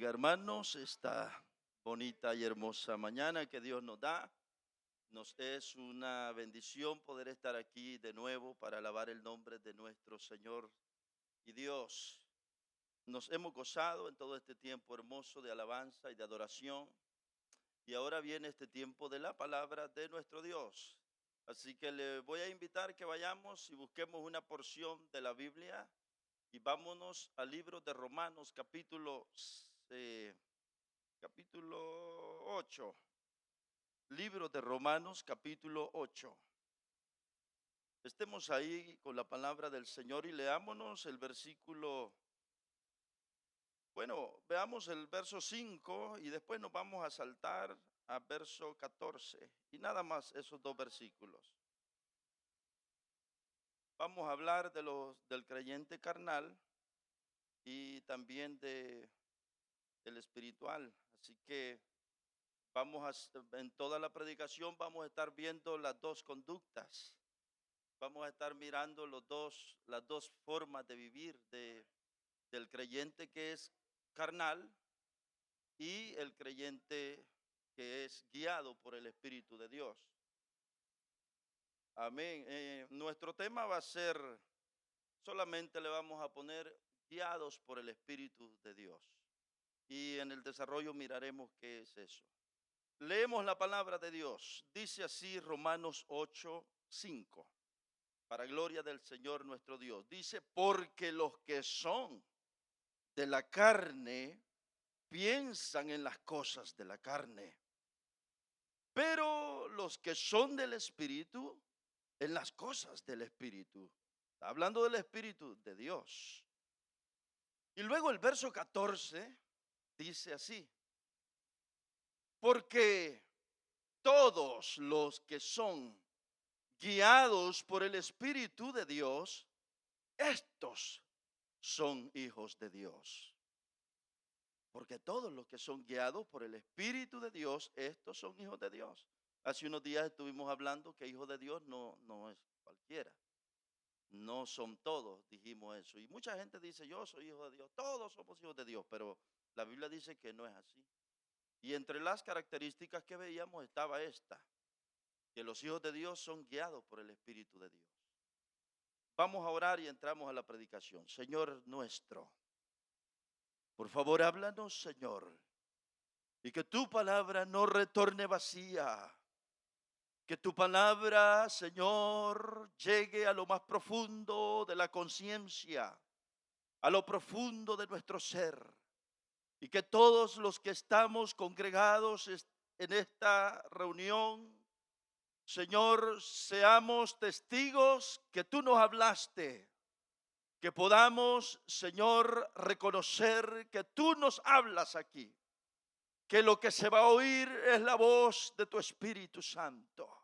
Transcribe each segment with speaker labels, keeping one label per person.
Speaker 1: Hermanos, esta bonita y hermosa mañana que Dios nos da, nos es una bendición poder estar aquí de nuevo para alabar el nombre de nuestro Señor y Dios. Nos hemos gozado en todo este tiempo hermoso de alabanza y de adoración, y ahora viene este tiempo de la palabra de nuestro Dios. Así que le voy a invitar que vayamos y busquemos una porción de la Biblia y vámonos al libro de Romanos capítulo 8, libro de Romanos capítulo 8. Estemos ahí con la palabra del Señor y leámonos el versículo, veamos el verso 5 y después nos vamos a saltar a verso 14 y nada más esos dos versículos. Vamos a hablar del creyente carnal y también del espiritual. Así que en toda la predicación vamos a estar viendo las dos conductas. Vamos a estar mirando las dos formas de vivir del creyente que es carnal y el creyente que es guiado por el Espíritu de Dios. Amén. Nuestro tema va a ser, solamente le vamos a poner guiados por el Espíritu de Dios. Y en el desarrollo miraremos qué es eso. Leemos la palabra de Dios. Dice así Romanos 8:5. Para gloria del Señor nuestro Dios. Dice, porque los que son de la carne piensan en las cosas de la carne, pero los que son del Espíritu, en las cosas del Espíritu. Está hablando del Espíritu de Dios. Y luego el verso 14 dice así, porque todos los que son guiados por el Espíritu de Dios, estos son hijos de Dios. Porque todos los que son guiados por el Espíritu de Dios, estos son hijos de Dios. Hace unos días estuvimos hablando que hijo de Dios no es cualquiera. No son todos, dijimos eso. Y mucha gente dice, yo soy hijo de Dios. Todos somos hijos de Dios, pero la Biblia dice que no es así. Y entre las características que veíamos estaba esta, que los hijos de Dios son guiados por el Espíritu de Dios. Vamos a orar y entramos a la predicación. Señor nuestro, por favor háblanos, Señor, y que tu palabra no retorne vacía. Que tu palabra, Señor, llegue a lo más profundo de la conciencia, a lo profundo de nuestro ser. Y que todos los que estamos congregados en esta reunión, Señor, seamos testigos que tú nos hablaste. Que podamos, Señor, reconocer que tú nos hablas aquí. Que lo que se va a oír es la voz de tu Espíritu Santo.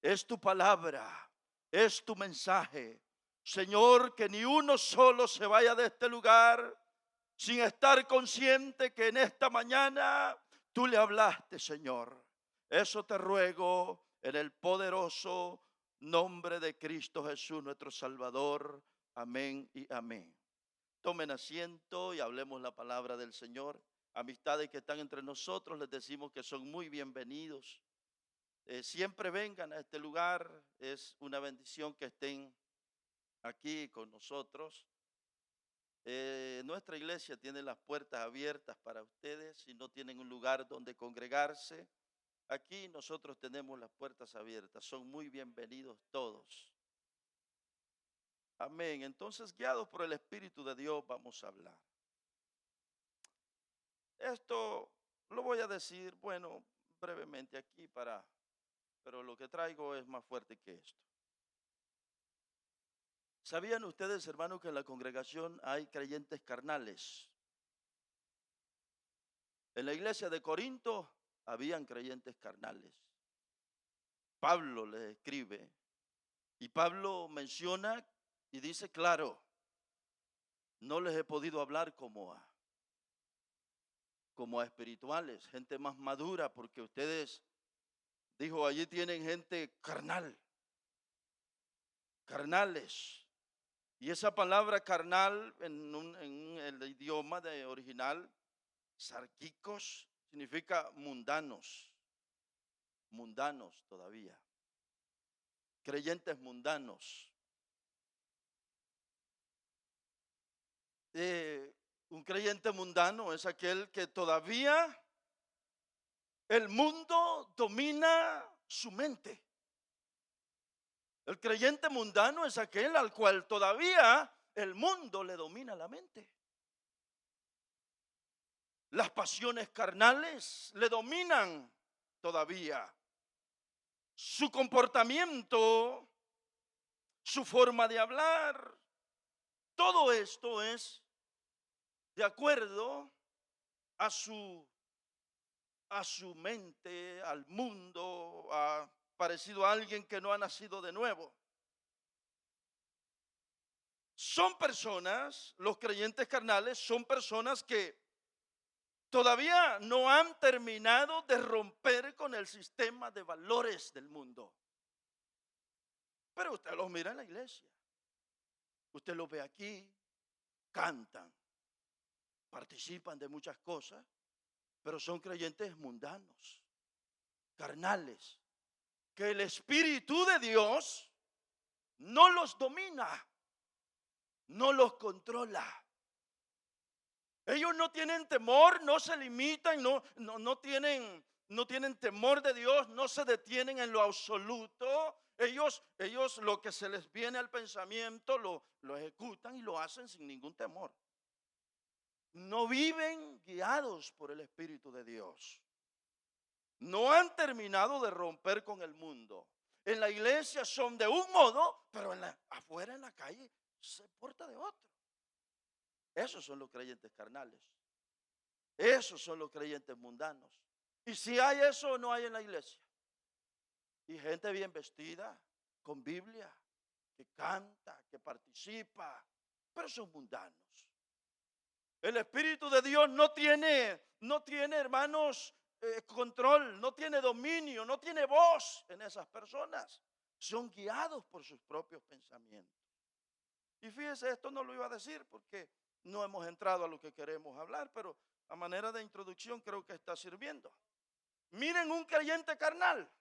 Speaker 1: Es tu palabra, es tu mensaje. Señor, que ni uno solo se vaya de este lugar sin estar consciente que en esta mañana tú le hablaste, Señor. Eso te ruego en el poderoso nombre de Cristo Jesús, nuestro Salvador. Amén y amén. Tomen asiento y hablemos la palabra del Señor. Amistades que están entre nosotros, les decimos que son muy bienvenidos. Siempre vengan a este lugar, es una bendición que estén aquí con nosotros. Nuestra iglesia tiene las puertas abiertas para ustedes. Si no tienen un lugar donde congregarse, aquí nosotros tenemos las puertas abiertas. Son muy bienvenidos todos. Amén. Entonces, guiados por el Espíritu de Dios, vamos a hablar. Esto lo voy a decir, brevemente aquí pero lo que traigo es más fuerte que esto. ¿Sabían ustedes, hermanos, que en la congregación hay creyentes carnales? En la iglesia de Corinto habían creyentes carnales. Pablo les escribe y Pablo menciona y dice, claro, no les he podido hablar como a espirituales, gente más madura, porque ustedes, dijo, allí tienen gente carnales. Y esa palabra carnal en el idioma original Sarquicos significa mundanos, mundanos todavía, creyentes mundanos. Un creyente mundano es aquel que todavía el mundo domina su mente. El creyente mundano es aquel al cual todavía el mundo le domina la mente. Las pasiones carnales le dominan todavía. Su comportamiento, su forma de hablar, todo esto es de acuerdo a su mente, al mundo, parecido a alguien que no ha nacido de nuevo. Son personas, los creyentes carnales son personas que todavía no han terminado de romper con el sistema de valores del mundo. Pero usted los mira en la iglesia, usted los ve aquí, cantan, participan de muchas cosas, pero son creyentes mundanos, carnales, que el Espíritu de Dios no los domina, no los controla. Ellos no tienen temor, no se limitan, no tienen temor de Dios, no se detienen en lo absoluto. Ellos lo que se les viene al pensamiento lo ejecutan y lo hacen sin ningún temor. No viven guiados por el Espíritu de Dios. No han terminado de romper con el mundo. En la iglesia son de un modo, pero afuera en la calle se porta de otro. Esos son los creyentes carnales. Esos son los creyentes mundanos. Y si hay eso, no hay en la iglesia. Y gente bien vestida, con Biblia, que canta, que participa, pero son mundanos. El Espíritu de Dios no tiene, hermanos, control, no tiene dominio, no tiene voz en esas personas. Son guiados por sus propios pensamientos. Y fíjese, esto no lo iba a decir porque no hemos entrado a lo que queremos hablar, pero a manera de introducción creo que está sirviendo. Miren un creyente carnal,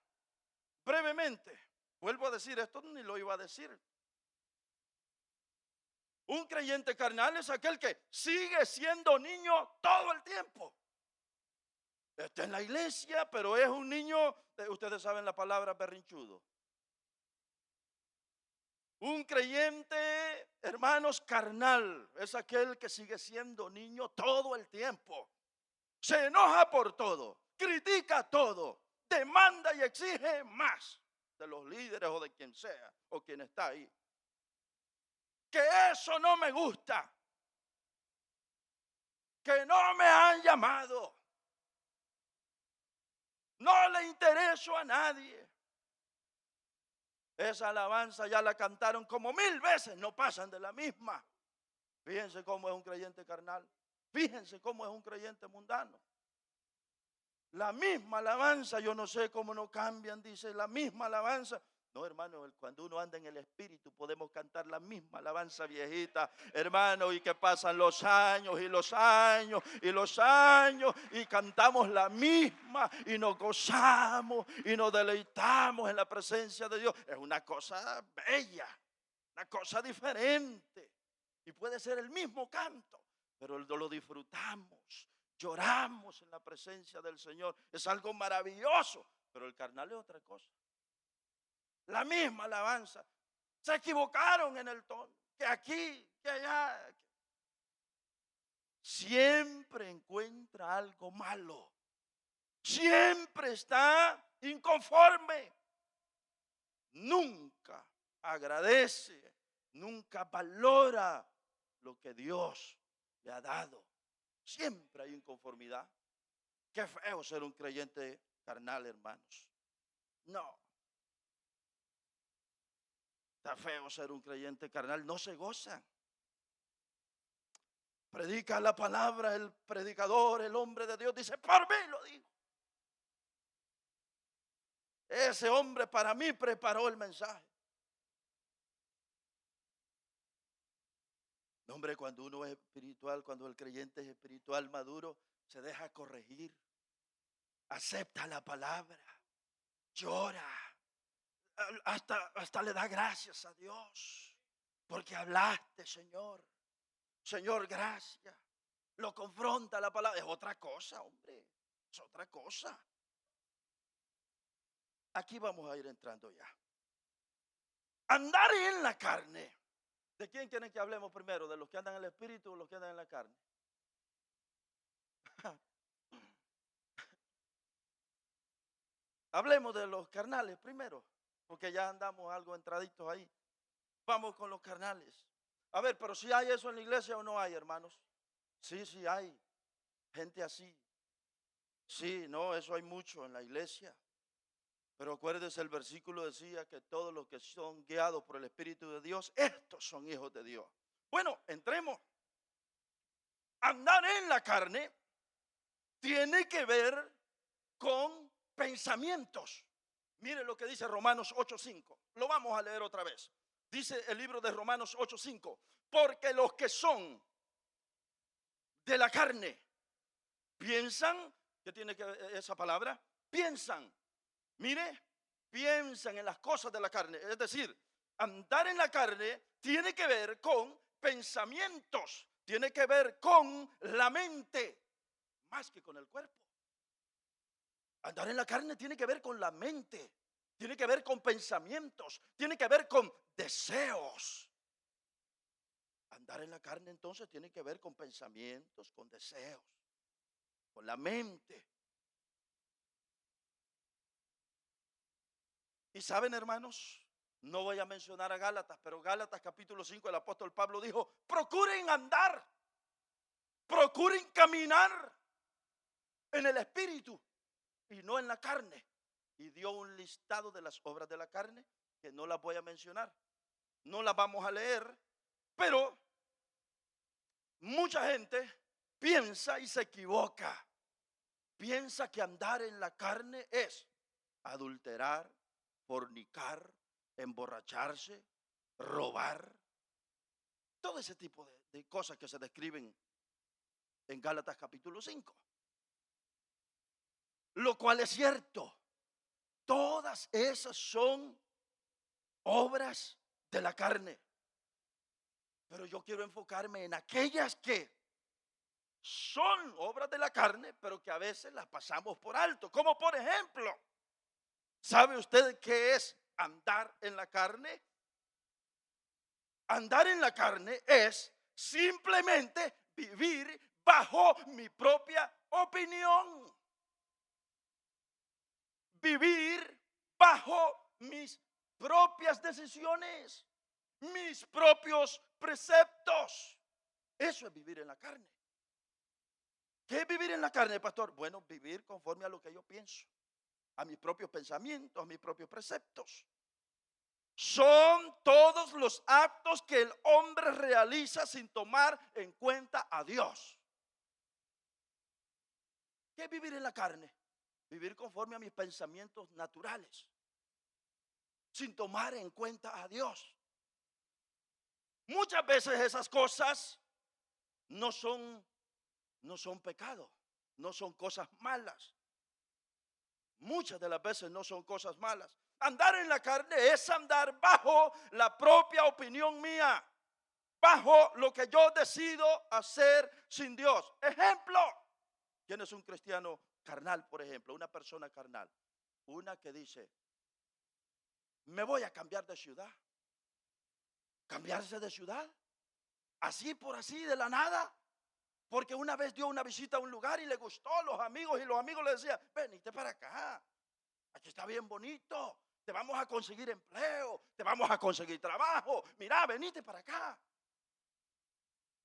Speaker 1: brevemente. Vuelvo a decir, esto ni lo iba a decir. Un creyente carnal es aquel que sigue siendo niño todo el tiempo. Está en la iglesia, pero es un niño, ustedes saben la palabra berrinchudo. Un creyente, hermanos, carnal, es aquel que sigue siendo niño todo el tiempo. Se enoja por todo, critica todo, demanda y exige más de los líderes o de quien sea o quien está ahí. Que eso no me gusta, que no me han llamado, no le intereso a nadie. Esa alabanza ya la cantaron como 1000 veces, no pasan de la misma. Fíjense cómo es un creyente carnal. Fíjense cómo es un creyente mundano. La misma alabanza, yo no sé cómo no cambian, dice, la misma alabanza. No, hermano, cuando uno anda en el Espíritu podemos cantar la misma alabanza viejita, hermano, y que pasan los años y los años y los años y cantamos la misma y nos gozamos y nos deleitamos en la presencia de Dios. Es una cosa bella, una cosa diferente y puede ser el mismo canto, pero lo disfrutamos. Lloramos en la presencia del Señor. Es algo maravilloso, pero el carnal es otra cosa. La misma alabanza. Se equivocaron en el tono. Que aquí, que allá. Siempre encuentra algo malo. Siempre está inconforme. Nunca agradece. Nunca valora lo que Dios le ha dado. Siempre hay inconformidad. Qué feo ser un creyente carnal, hermanos. No. Está feo ser un creyente carnal. No se gozan. Predica la palabra, el predicador, el hombre de Dios dice, por mí lo digo. Ese hombre para mí preparó el mensaje. No, hombre, cuando uno es espiritual, cuando el creyente es espiritual maduro, se deja corregir, acepta la palabra, llora, hasta le da gracias a Dios, porque hablaste, Señor. Señor, gracias. Lo confronta la palabra. Es otra cosa, hombre. Es otra cosa. Aquí vamos a ir entrando ya. Andar en la carne. ¿De quién quieren que hablemos primero? ¿De los que andan en el espíritu o los que andan en la carne? Hablemos de los carnales primero, porque ya andamos algo entraditos ahí. Vamos con los carnales. A ver, pero si hay eso en la iglesia o no hay, hermanos. Sí, sí hay gente así. Sí, no, eso hay mucho en la iglesia. Pero acuérdense, el versículo decía que todos los que son guiados por el Espíritu de Dios, estos son hijos de Dios. Bueno, entremos. Andar en la carne tiene que ver con pensamientos. Mire lo que dice Romanos 8:5. Lo vamos a leer otra vez. Dice el libro de Romanos 8:5. Porque los que son de la carne piensan, ¿qué tiene que ver esa palabra? Piensan. Mire, piensan en las cosas de la carne. Es decir, andar en la carne tiene que ver con pensamientos, tiene que ver con la mente, más que con el cuerpo. Andar en la carne tiene que ver con la mente, tiene que ver con pensamientos, tiene que ver con deseos. Andar en la carne entonces tiene que ver con pensamientos, con deseos, con la mente. Y saben, hermanos, no voy a mencionar a Gálatas, pero Gálatas capítulo 5, el apóstol Pablo dijo: procuren andar, procuren caminar en el espíritu y no en la carne. Y dio un listado de las obras de la carne que no las voy a mencionar, no las vamos a leer, pero mucha gente piensa y se equivoca. Piensa que andar en la carne es adulterar, fornicar, emborracharse, robar, todo ese tipo de cosas que se describen en Gálatas capítulo 5. Lo cual es cierto. Todas esas son obras de la carne. Pero yo quiero enfocarme en aquellas que son obras de la carne, pero que a veces las pasamos por alto. Como por ejemplo, ¿sabe usted qué es andar en la carne? Andar en la carne es simplemente vivir bajo mi propia opinión. Vivir bajo mis propias decisiones, mis propios preceptos. Eso es vivir en la carne. ¿Qué es vivir en la carne, pastor? Bueno, vivir conforme a lo que yo pienso, a mis propios pensamientos, a mis propios preceptos. Son todos los actos que el hombre realiza sin tomar en cuenta a Dios. ¿Qué es vivir en la carne? Vivir conforme a mis pensamientos naturales, sin tomar en cuenta a Dios. Muchas veces esas cosas no son pecado, no son cosas malas. Muchas de las veces no son cosas malas. Andar en la carne es andar bajo la propia opinión mía, bajo lo que yo decido hacer sin Dios. Ejemplo, ¿quién es un cristiano carnal, por ejemplo? Una persona carnal. Una que dice: me voy a cambiar de ciudad. ¿Cambiarse de ciudad? Así por así, de la nada. Porque una vez dio una visita a un lugar y le gustó a los amigos, y los amigos le decían: venite para acá, aquí está bien bonito, te vamos a conseguir empleo, te vamos a conseguir trabajo, mira, venite para acá.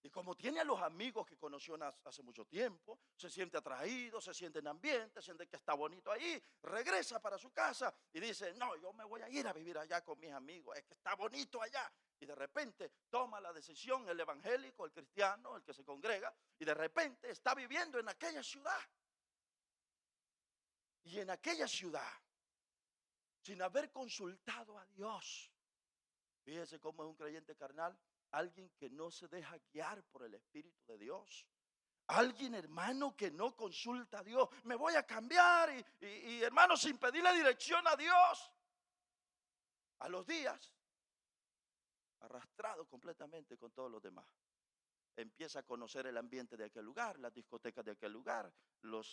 Speaker 1: Y como tiene a los amigos que conoció hace mucho tiempo, se siente atraído, se siente en ambiente, siente que está bonito ahí, regresa para su casa y dice: no, yo me voy a ir a vivir allá con mis amigos, es que está bonito allá. Y de repente toma la decisión el evangélico, el cristiano, el que se congrega, y de repente está viviendo en aquella ciudad. Y en aquella ciudad, sin haber consultado a Dios. Fíjese cómo es un creyente carnal: alguien que no se deja guiar por el Espíritu de Dios, Alguien, hermano, que no consulta a Dios. Me voy a cambiar y hermano, sin pedirle dirección a Dios. A los días, arrastrado completamente con todos los demás. Empieza a conocer el ambiente de aquel lugar, las discotecas de aquel lugar,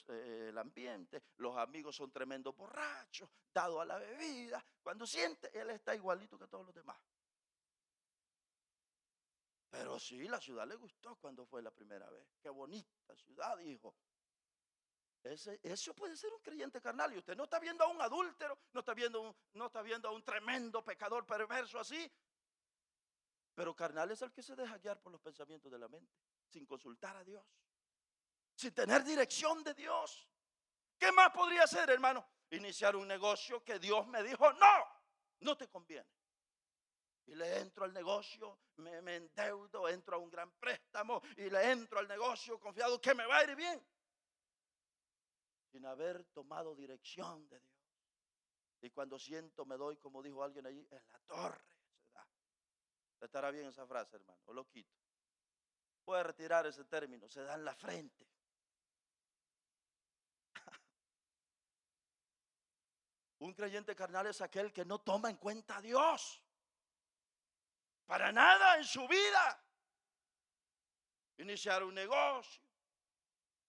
Speaker 1: el ambiente, los amigos son tremendos borrachos, dados a la bebida. Cuando siente, él está igualito que todos los demás. Pero sí, la ciudad le gustó cuando fue la primera vez. Qué bonita ciudad, dijo. Eso puede ser un creyente carnal. Y usted no está viendo a un adúltero, no está viendo a un tremendo pecador perverso así. Pero carnal es el que se deja guiar por los pensamientos de la mente, sin consultar a Dios, sin tener dirección de Dios. ¿Qué más podría hacer, hermano? Iniciar un negocio que Dios me dijo, no te conviene. Y le entro al negocio, me endeudo, entro a un gran préstamo y le entro al negocio confiado que me va a ir bien, sin haber tomado dirección de Dios. Y cuando siento, me doy, como dijo alguien allí, en la torre. Estará bien esa frase, hermano, o lo quito. Puede retirar ese término, se da en la frente. Un creyente carnal es aquel que no toma en cuenta a Dios para nada en su vida. Iniciar un negocio.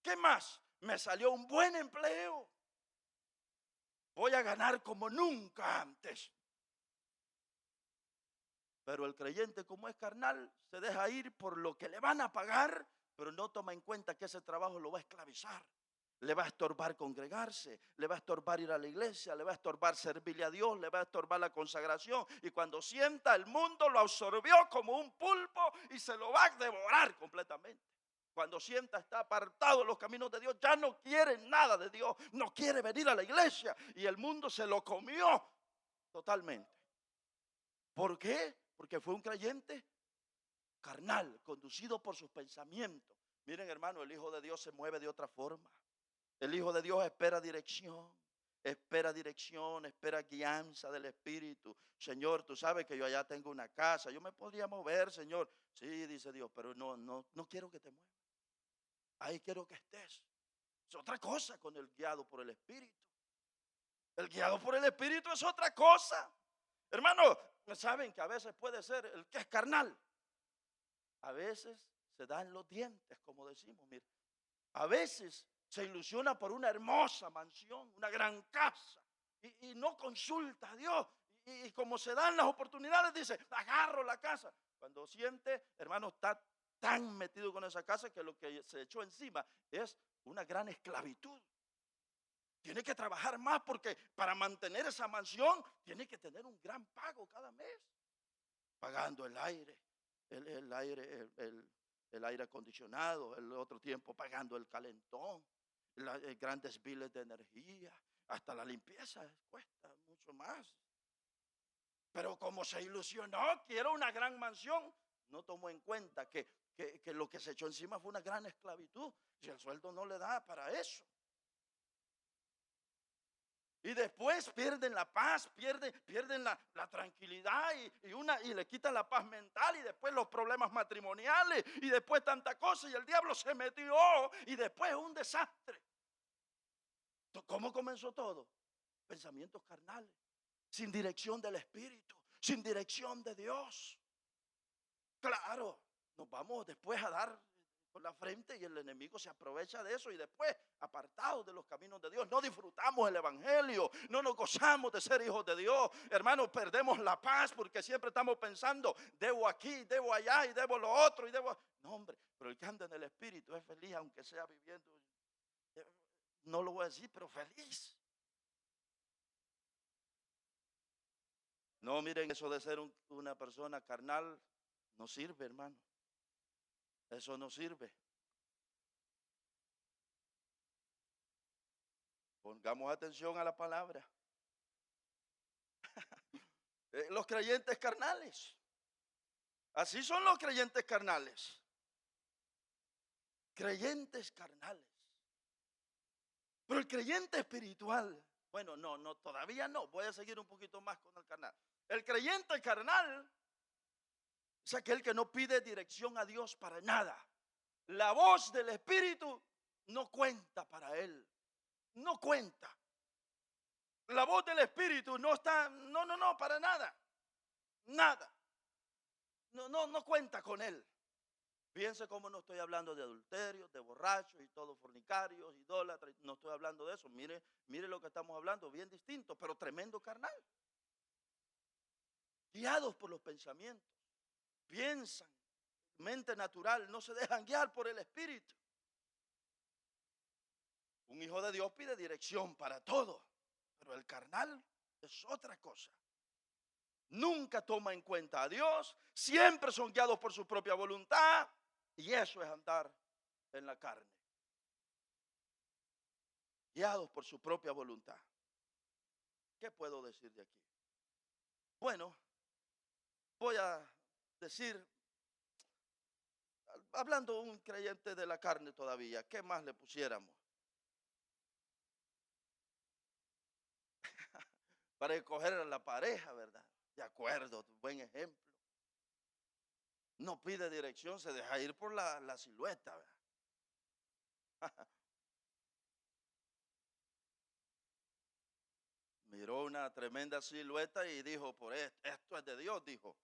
Speaker 1: ¿Qué más? Me salió un buen empleo. Voy a ganar como nunca antes. Pero el creyente, como es carnal, se deja ir por lo que le van a pagar, pero no toma en cuenta que ese trabajo lo va a esclavizar. Le va a estorbar congregarse, le va a estorbar ir a la iglesia, le va a estorbar servirle a Dios, le va a estorbar la consagración. Y cuando sienta, el mundo lo absorbió como un pulpo y se lo va a devorar completamente. Cuando sienta, está apartado de los caminos de Dios, ya no quiere nada de Dios, no quiere venir a la iglesia y el mundo se lo comió totalmente. ¿Por qué? Porque fue un creyente carnal, conducido por sus pensamientos. Miren, hermano, el Hijo de Dios se mueve de otra forma. El Hijo de Dios espera dirección, espera guianza del Espíritu. Señor, tú sabes que yo allá tengo una casa, yo me podría mover, Señor. Sí, dice Dios, pero no quiero que te muevas. Ahí quiero que estés. Es otra cosa con el guiado por el Espíritu. El guiado por el Espíritu es otra cosa. Hermano, saben que a veces puede ser el que es carnal. A veces se dan los dientes, como decimos, mire. A veces se ilusiona por una hermosa mansión, una gran casa, y no consulta a Dios. Y como se dan las oportunidades, dice, agarro la casa. Cuando siente, hermano, está tan metido con esa casa que lo que se echó encima es una gran esclavitud. Tiene que trabajar más porque para mantener esa mansión tiene que tener un gran pago cada mes. Pagando el aire, el aire acondicionado, el otro tiempo pagando el calentón, grandes biles de energía, hasta la limpieza cuesta mucho más. Pero como se ilusionó, quiero una gran mansión, no tomó en cuenta que lo que se echó encima fue una gran esclavitud, si el sueldo no le da para eso. Y después pierden la paz, pierden la tranquilidad y le quitan la paz mental y después los problemas matrimoniales y después tanta cosa y el diablo se metió y después un desastre. ¿Cómo comenzó todo? Pensamientos carnales, sin dirección del Espíritu, sin dirección de Dios. Claro, nos vamos después a dar por la frente y el enemigo se aprovecha de eso y después, apartados de los caminos de Dios, no disfrutamos el evangelio, no nos gozamos de ser hijos de Dios. Hermanos, perdemos la paz porque siempre estamos pensando, debo aquí, debo allá y debo lo otro y debo... No, hombre, pero el que anda en el Espíritu es feliz aunque sea viviendo, no lo voy a decir, pero feliz. No, miren, eso de ser una persona carnal no sirve, hermano. Eso no sirve. Pongamos atención a la palabra. Los creyentes carnales. Así son los creyentes carnales. Creyentes carnales. Pero el creyente espiritual, bueno, no, todavía no. Voy a seguir un poquito más con el carnal. El creyente carnal es aquel que no pide dirección a Dios para nada. La voz del Espíritu no cuenta para él. No cuenta. La voz del Espíritu no está, no, para nada. Nada. No cuenta con él. Fíjense cómo no estoy hablando de adulterios, de borrachos y todos fornicarios, idólatras. No estoy hablando de eso. Mire lo que estamos hablando, bien distinto, pero tremendo carnal. Guiados por los pensamientos. Piensan, mente natural, no se dejan guiar por el Espíritu. Un hijo de Dios pide dirección para todo, pero el carnal es otra cosa. Nunca toma en cuenta a Dios, siempre son guiados por su propia voluntad, y eso es andar en la carne. Guiados por su propia voluntad. ¿Qué puedo decir de aquí? Bueno, voy a decir, hablando un creyente de la carne todavía, ¿qué más le pusiéramos? Para escoger a la pareja, ¿verdad? De acuerdo, buen ejemplo. No pide dirección, se deja ir por la silueta, ¿verdad? Miró una tremenda silueta y dijo, por esto es de Dios, dijo.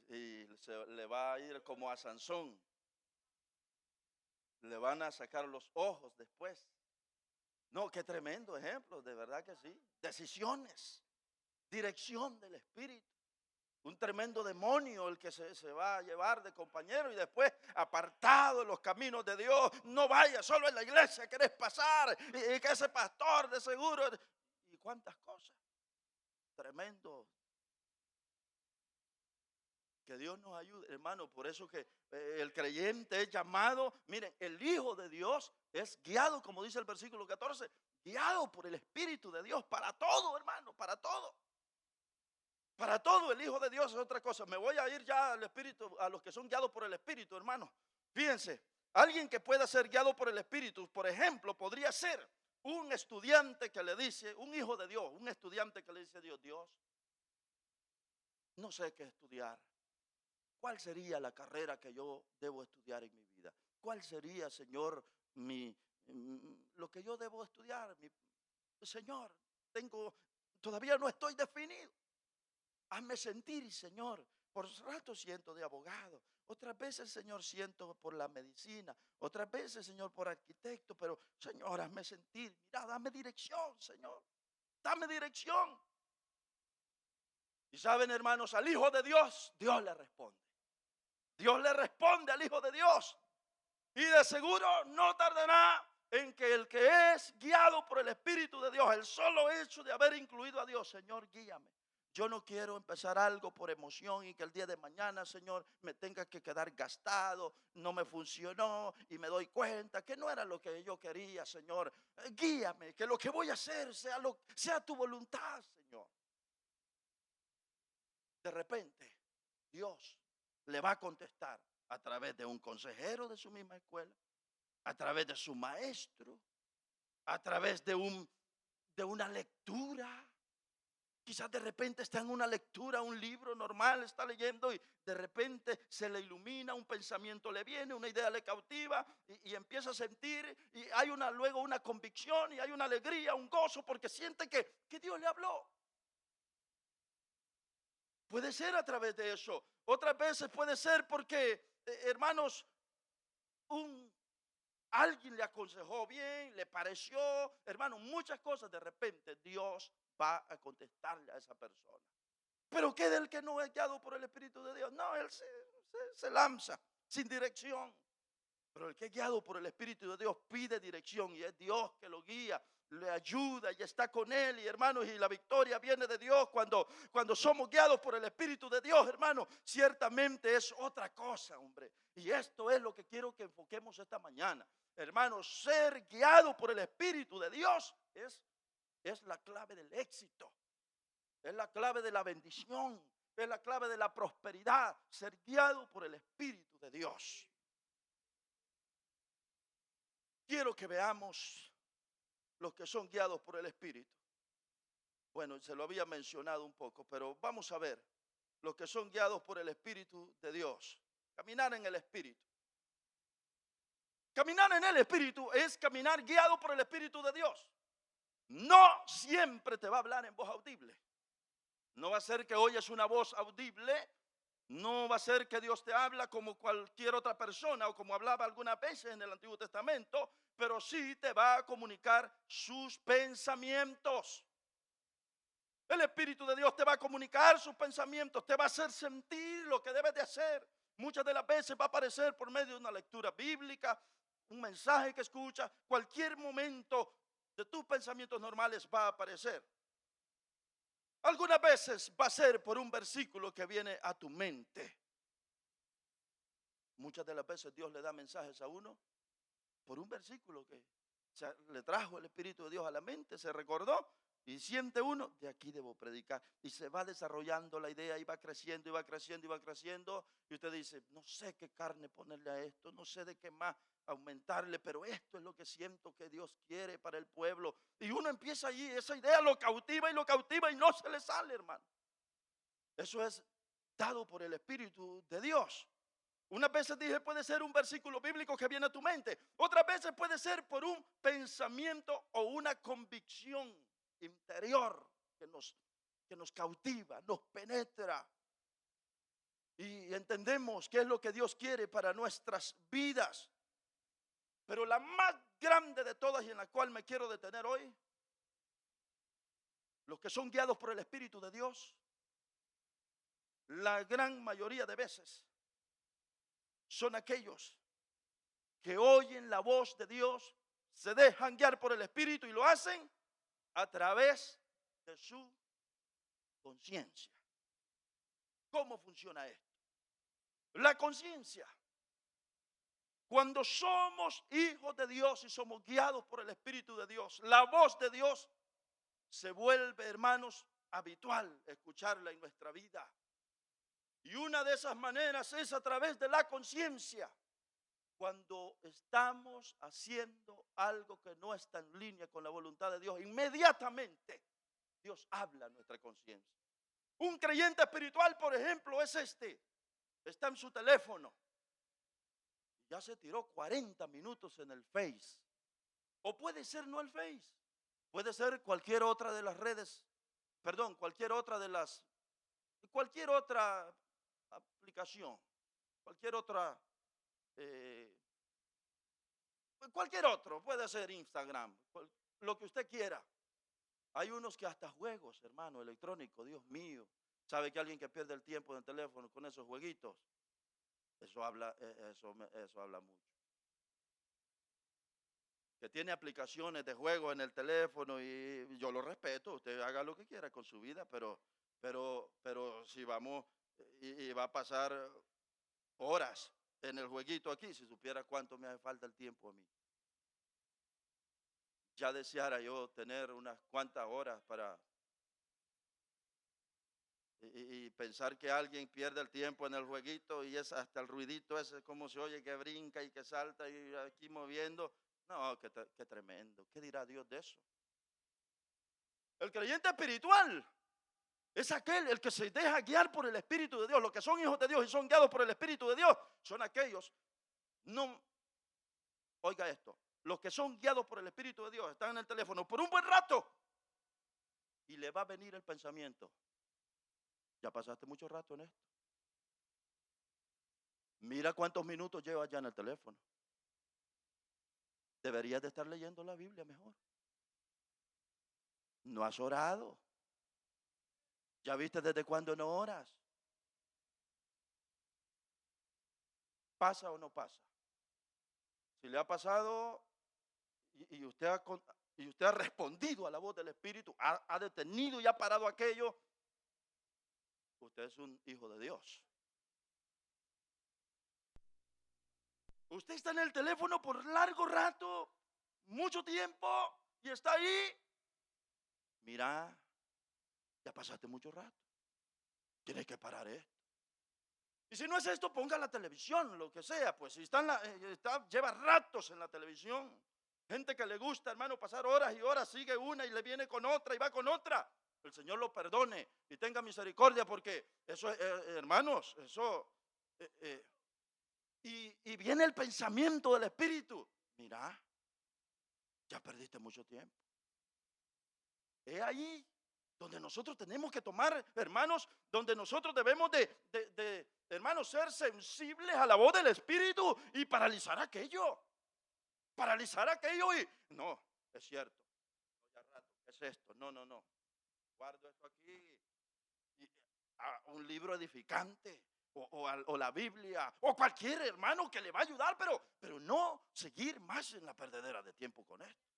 Speaker 1: Y se le va a ir como a Sansón. Le van a sacar los ojos después. No, qué tremendo ejemplo, de verdad que sí. Decisiones, dirección del Espíritu. Un tremendo demonio el que se va a llevar de compañero y después apartado de los caminos de Dios. No vaya, solo en la iglesia querés pasar y que ese pastor de seguro. Y cuántas cosas. Tremendo. Que Dios nos ayude, hermano. Por eso que el creyente es llamado. Miren, el Hijo de Dios es guiado, como dice el versículo 14, guiado por el Espíritu de Dios para todo, hermano, para todo. Para todo el Hijo de Dios es otra cosa. Me voy a ir ya al Espíritu, a los que son guiados por el Espíritu, hermano. Fíjense, alguien que pueda ser guiado por el Espíritu, por ejemplo, podría ser un estudiante que le dice, un hijo de Dios, un estudiante que le dice a Dios, Dios, no sé qué estudiar. ¿Cuál sería la carrera que yo debo estudiar en mi vida? ¿Cuál sería, Señor, lo que yo debo estudiar? Señor, todavía no estoy definido. Hazme sentir, Señor. Por rato siento de abogado. Otras veces, Señor, siento por la medicina. Otras veces, Señor, por arquitecto. Pero, Señor, hazme sentir. Mira, dame dirección, Señor. Dame dirección. Y saben, hermanos, al Hijo de Dios, Dios le responde. Dios le responde al Hijo de Dios. Y de seguro no tardará en que el que es guiado por el Espíritu de Dios, el solo hecho de haber incluido a Dios, Señor, guíame. Yo no quiero empezar algo por emoción y que el día de mañana, Señor, me tenga que quedar gastado, no me funcionó y me doy cuenta que no era lo que yo quería, Señor. Guíame, que lo que voy a hacer sea tu voluntad, Señor. De repente, Dios le va a contestar a través de un consejero de su misma escuela, a través de su maestro, a través de una lectura. Quizás de repente está en una lectura, un libro normal, está leyendo y de repente se le ilumina, un pensamiento le viene, una idea le cautiva y empieza a sentir y hay luego una convicción y hay una alegría, un gozo porque siente que Dios le habló. Puede ser a través de eso. Otras veces puede ser porque, hermanos, alguien le aconsejó bien, le pareció, hermano, muchas cosas. De repente Dios va a contestarle a esa persona. Pero ¿qué del que no es guiado por el Espíritu de Dios? No, él se lanza sin dirección. Pero el que es guiado por el Espíritu de Dios pide dirección y es Dios que lo guía, le ayuda y está con él. Y hermanos, y la victoria viene de Dios cuando somos guiados por el Espíritu de Dios, hermano. Ciertamente es otra cosa, hombre. Y esto es lo que quiero que enfoquemos esta mañana. Hermanos, ser guiado por el Espíritu de Dios es la clave del éxito. Es la clave de la bendición. Es la clave de la prosperidad. Ser guiado por el Espíritu de Dios. Quiero que veamos los que son guiados por el Espíritu. Bueno, se lo había mencionado un poco, pero vamos a ver los que son guiados por el Espíritu de Dios. Caminar en el Espíritu. Caminar en el Espíritu es caminar guiado por el Espíritu de Dios. No siempre te va a hablar en voz audible. No va a ser que oyes una voz audible. No va a ser que Dios te habla como cualquier otra persona o como hablaba algunas veces en el Antiguo Testamento, pero sí te va a comunicar sus pensamientos. El Espíritu de Dios te va a comunicar sus pensamientos, te va a hacer sentir lo que debes de hacer. Muchas de las veces va a aparecer por medio de una lectura bíblica, un mensaje que escuchas, cualquier momento de tus pensamientos normales va a aparecer. Algunas veces va a ser por un versículo que viene a tu mente. Muchas de las veces Dios le da mensajes a uno por un versículo que le trajo el Espíritu de Dios a la mente, se recordó y siente uno, de aquí debo predicar. Y se va desarrollando la idea y va creciendo y va creciendo y va creciendo. Y usted dice, no sé qué carne ponerle a esto, no sé de qué más aumentarle, pero esto es lo que siento que Dios quiere para el pueblo. Y uno empieza allí, esa idea lo cautiva y no se le sale, hermano. Eso es dado por el Espíritu de Dios. Unas veces dije puede ser un versículo bíblico que viene a tu mente. Otras veces puede ser por un pensamiento o una convicción interior que nos cautiva, nos penetra. Y entendemos qué es lo que Dios quiere para nuestras vidas. Pero la más grande de todas y en la cual me quiero detener hoy, los que son guiados por el Espíritu de Dios, la gran mayoría de veces son aquellos que oyen la voz de Dios, se dejan guiar por el Espíritu y lo hacen a través de su conciencia. ¿Cómo funciona esto? La conciencia. Cuando somos hijos de Dios y somos guiados por el Espíritu de Dios, la voz de Dios se vuelve, hermanos, habitual escucharla en nuestra vida. Y una de esas maneras es a través de la conciencia. Cuando estamos haciendo algo que no está en línea con la voluntad de Dios, inmediatamente Dios habla a nuestra conciencia. Un creyente espiritual, por ejemplo, es está en su teléfono. Ya se tiró 40 minutos en el Face. O puede ser no el Face. Puede ser cualquier otra de las redes, cualquier otra aplicación, eh, cualquier otro, puede ser Instagram, lo que usted quiera. Hay unos que hasta juegos, hermano, electrónicos, Dios mío. ¿Sabe que alguien que pierde el tiempo en el teléfono con esos jueguitos? Eso habla mucho. Que tiene aplicaciones de juego en el teléfono y yo lo respeto, usted haga lo que quiera con su vida, pero si vamos y va a pasar horas en el jueguito aquí, si supiera cuánto me hace falta el tiempo a mí. Ya deseara yo tener unas cuantas horas para y pensar que alguien pierde el tiempo en el jueguito y es hasta el ruidito ese como se oye que brinca y que salta y aquí moviendo. No, qué tremendo. ¿Qué dirá Dios de eso? El creyente espiritual es el que se deja guiar por el Espíritu de Dios. Los que son hijos de Dios y son guiados por el Espíritu de Dios son aquellos, oiga esto, los que son guiados por el Espíritu de Dios están en el teléfono por un buen rato y le va a venir el pensamiento. Ya pasaste mucho rato en esto. Mira cuántos minutos llevas ya en el teléfono. Deberías de estar leyendo la Biblia mejor. No has orado. ¿Ya viste desde cuándo no oras? ¿Pasa o no pasa? Si le ha pasado y usted ha respondido a la voz del Espíritu, ha detenido y ha parado aquello, usted es un hijo de Dios. Usted está en el teléfono por largo rato, mucho tiempo, y está ahí. Mira, ya pasaste mucho rato. Tienes que parar esto. Y si no es esto, ponga la televisión, lo que sea. Pues si lleva ratos en la televisión. Gente que le gusta, hermano, pasar horas y horas, sigue una y le viene con otra y va con otra. El Señor lo perdone y tenga misericordia porque eso, hermanos, eso... y viene el pensamiento del Espíritu. Mira, ya perdiste mucho tiempo. Es ahí donde nosotros tenemos que tomar, hermanos, donde nosotros debemos hermanos, ser sensibles a la voz del Espíritu y paralizar aquello. Paralizar aquello y, no, es cierto. Ya rato, ¿qué es esto? No, no, no. Guardo esto aquí. Y, un libro edificante. O la Biblia, o cualquier hermano que le va a ayudar, pero no seguir más en la perdedera de tiempo con esto.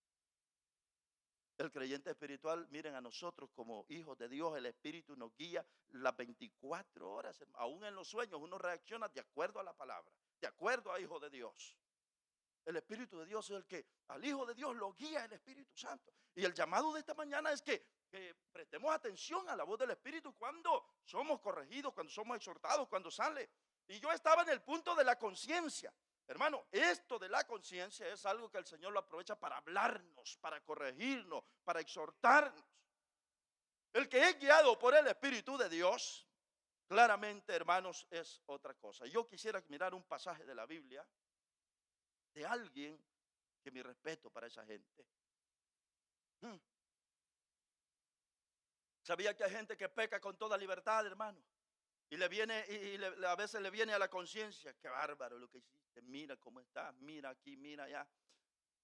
Speaker 1: El creyente espiritual, miren, a nosotros como hijos de Dios, el Espíritu nos guía las 24 horas. Aún en los sueños uno reacciona de acuerdo a la palabra, de acuerdo a hijo de Dios. El Espíritu de Dios es el que al Hijo de Dios lo guía el Espíritu Santo. Y el llamado de esta mañana es que prestemos atención a la voz del Espíritu cuando somos corregidos, cuando somos exhortados, cuando sale. Y yo estaba en el punto de la conciencia. Hermano, esto de la conciencia es algo que el Señor lo aprovecha para hablarnos, para corregirnos, para exhortarnos. El que es guiado por el Espíritu de Dios, claramente, hermanos, es otra cosa. Yo quisiera mirar un pasaje de la Biblia de alguien que mi respeto para esa gente. Sabía que hay gente que peca con toda libertad, hermano. Y le viene, a veces le viene a la conciencia, qué bárbaro lo que hiciste, mira cómo estás, mira aquí, mira allá.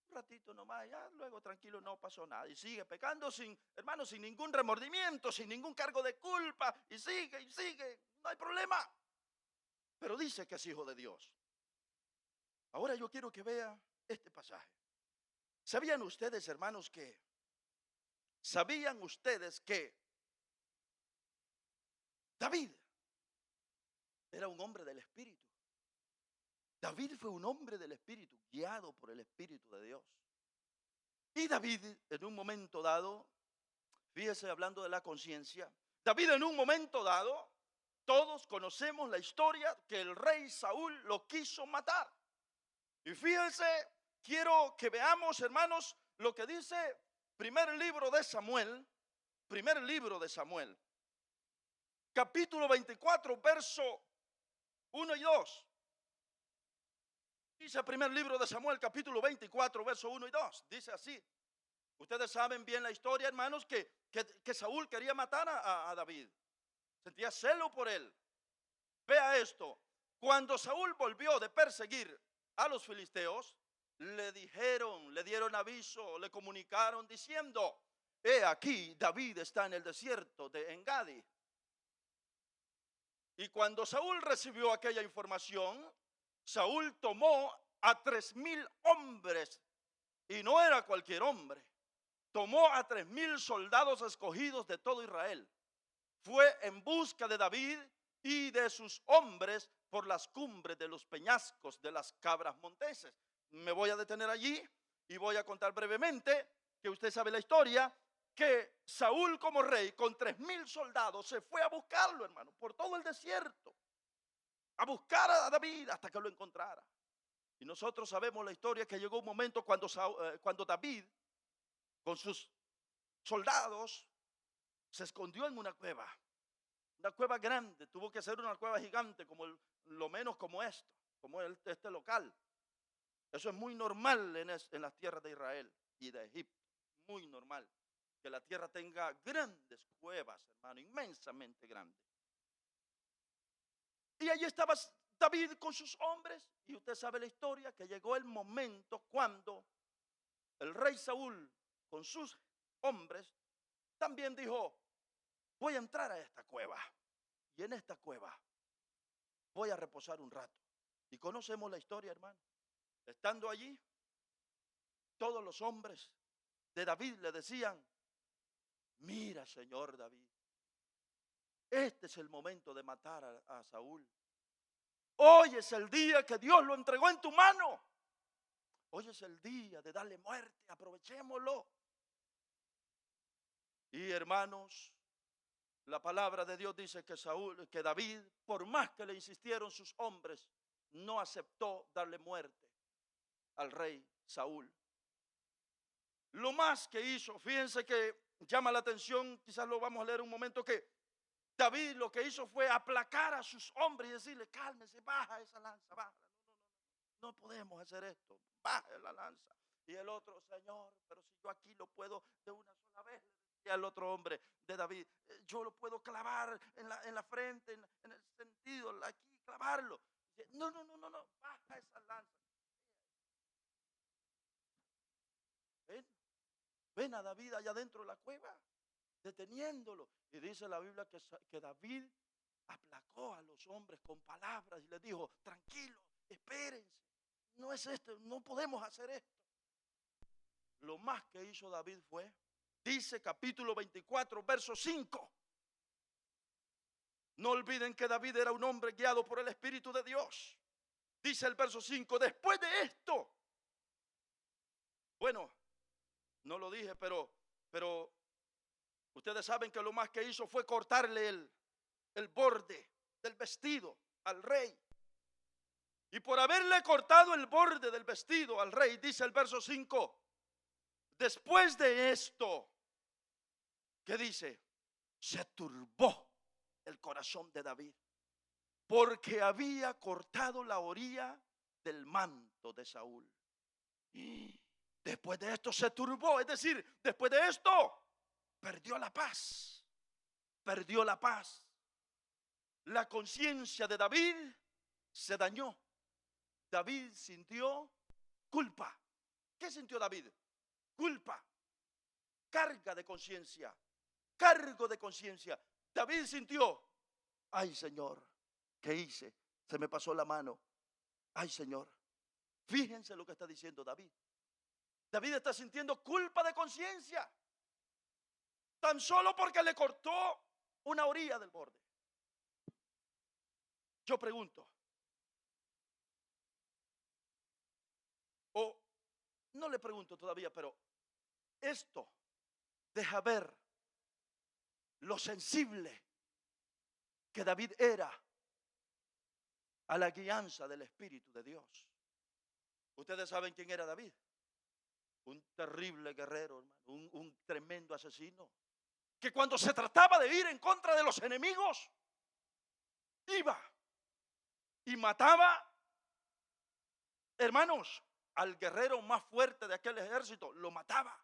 Speaker 1: Un ratito nomás, ya luego tranquilo, no pasó nada. Y sigue pecando hermano, sin ningún remordimiento, sin ningún cargo de culpa. Y sigue, no hay problema. Pero dice que es hijo de Dios. Ahora yo quiero que vea este pasaje. ¿Sabían ustedes, hermanos, sabían ustedes que David era un hombre del Espíritu? David fue un hombre del Espíritu, guiado por el Espíritu de Dios. Y David, en un momento dado, fíjese, hablando de la conciencia, David en un momento dado, todos conocemos la historia que el rey Saúl lo quiso matar. Y fíjense, quiero que veamos, hermanos, lo que dice primer libro de Samuel, capítulo 24, verso 1 y 2. Dice el primer libro de Samuel, capítulo 24, verso 1 y 2. Dice así. Ustedes saben bien la historia, hermanos, que Saúl quería matar a David. Sentía celo por él. Vea esto. Cuando Saúl volvió de perseguir a los filisteos, le dieron aviso, le comunicaron diciendo: he aquí, David está en el desierto de Engadi. Y cuando Saúl recibió aquella información, Saúl tomó a 3,000 hombres, y no era cualquier hombre. Tomó a 3,000 soldados escogidos de todo Israel. Fue en busca de David y de sus hombres por las cumbres de los peñascos de las cabras monteses. Me voy a detener allí y voy a contar brevemente, que usted sabe la historia, que Saúl como rey con 3,000 soldados se fue a buscarlo, hermano, por todo el desierto, a buscar a David hasta que lo encontrara. Y nosotros sabemos la historia, que llegó un momento cuando David con sus soldados se escondió en una cueva grande. Tuvo que ser una cueva gigante, como lo menos como esto, como este local. Eso es muy normal en las tierras de Israel y de Egipto. Muy normal que la tierra tenga grandes cuevas, hermano, inmensamente grandes. Y allí estaba David con sus hombres, y usted sabe la historia, que llegó el momento cuando el rey Saúl con sus hombres también dijo: voy a entrar a esta cueva, y en esta cueva voy a reposar un rato. Y conocemos la historia, hermano. Estando allí, todos los hombres de David le decían: mira, señor David, este es el momento de matar a Saúl. Hoy es el día que Dios lo entregó en tu mano. Hoy es el día de darle muerte, aprovechémoslo. Y hermanos, la palabra de Dios dice que David, por más que le insistieron sus hombres, no aceptó darle muerte al rey Saúl. Lo más que hizo, fíjense que llama la atención, quizás lo vamos a leer un momento, que David lo que hizo fue aplacar a sus hombres y decirle: cálmese, baja esa lanza, baja. no podemos hacer esto. Baje la lanza. Y el otro, Señor, pero si yo aquí lo puedo de una sola vez, le decía el otro hombre de David, yo lo puedo clavar en la frente, en el sentido, aquí, clavarlo. Dice, no, no, no, no, no, baja esa lanza. Ven, ven a David allá adentro de la cueva, deteniéndolo. Y dice la Biblia que David aplacó a los hombres con palabras y les dijo, tranquilo, espérense, no es esto, no podemos hacer esto. Lo más que hizo David fue, dice capítulo 24, verso 5. No olviden que David era un hombre guiado por el Espíritu de Dios. Dice el verso 5, después de esto, bueno, no lo dije, pero ustedes saben que lo más que hizo fue cortarle el borde del vestido al rey. Y por haberle cortado el borde del vestido al rey, dice el verso 5, después de esto, ¿qué dice? Se turbó el corazón de David, porque había cortado la orilla del manto de Saúl. Y después de esto se turbó, es decir, después de esto perdió la paz, perdió la paz. La conciencia de David se dañó. David sintió culpa. ¿Qué sintió David? Culpa, carga de conciencia, cargo de conciencia. David sintió, ay Señor, ¿qué hice? Se me pasó la mano. Ay Señor, fíjense lo que está diciendo David. David está sintiendo culpa de conciencia, tan solo porque le cortó una orilla del borde. Yo pregunto, o no le pregunto todavía, pero esto deja ver lo sensible que David era a la guianza del Espíritu de Dios. Ustedes saben quién era David. Un terrible guerrero, hermano, un tremendo asesino, que cuando se trataba de ir en contra de los enemigos, iba y mataba, hermanos, al guerrero más fuerte de aquel ejército, lo mataba.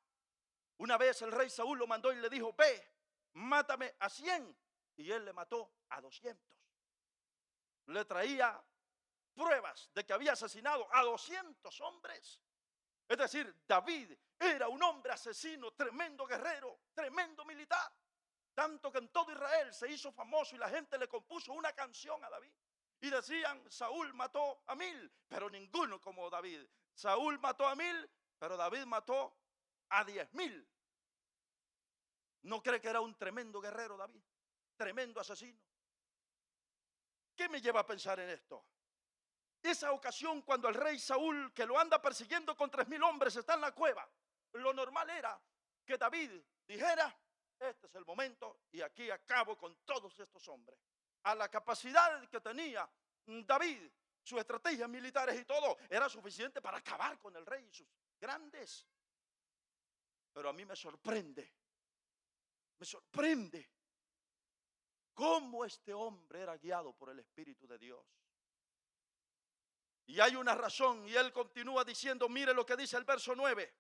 Speaker 1: Una vez el rey Saúl lo mandó y le dijo, ve, mátame a 100. Y él le mató a 200. Le traía pruebas de que había asesinado a 200 hombres. Es decir, David era un hombre asesino, tremendo guerrero, tremendo militar. Tanto que en todo Israel se hizo famoso y la gente le compuso una canción a David. Y decían, Saúl mató a 1000, pero ninguno como David. Saúl mató a 1000, pero David mató a 10,000. ¿No cree que era un tremendo guerrero David? Tremendo asesino. ¿Qué me lleva a pensar en esto? Esa ocasión cuando el rey Saúl, que lo anda persiguiendo con 3,000 hombres, está en la cueva. Lo normal era que David dijera, este es el momento y aquí acabo con todos estos hombres. A la capacidad que tenía David, sus estrategias militares y todo, era suficiente para acabar con el rey y sus grandes. Pero a mí me sorprende cómo este hombre era guiado por el Espíritu de Dios. Y hay una razón, y él continúa diciendo, mire lo que dice el verso 9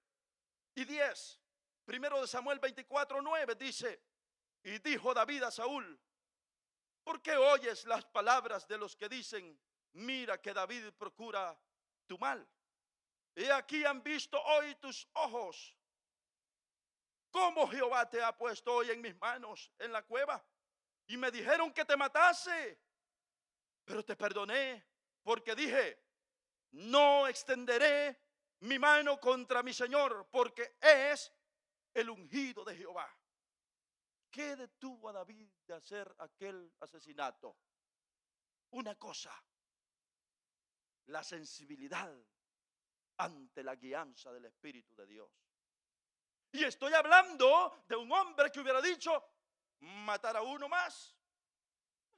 Speaker 1: y 10. Primero de Samuel 24:9 dice, y dijo David a Saúl, ¿por qué oyes las palabras de los que dicen, mira que David procura tu mal? He aquí han visto hoy tus ojos cómo Jehová te ha puesto hoy en mis manos en la cueva. Y me dijeron que te matase, pero te perdoné, porque dije, no extenderé mi mano contra mi Señor, porque es el ungido de Jehová. ¿Qué detuvo a David de hacer aquel asesinato? Una cosa, la sensibilidad ante la guianza del Espíritu de Dios. Y estoy hablando de un hombre que hubiera dicho, matar a uno más,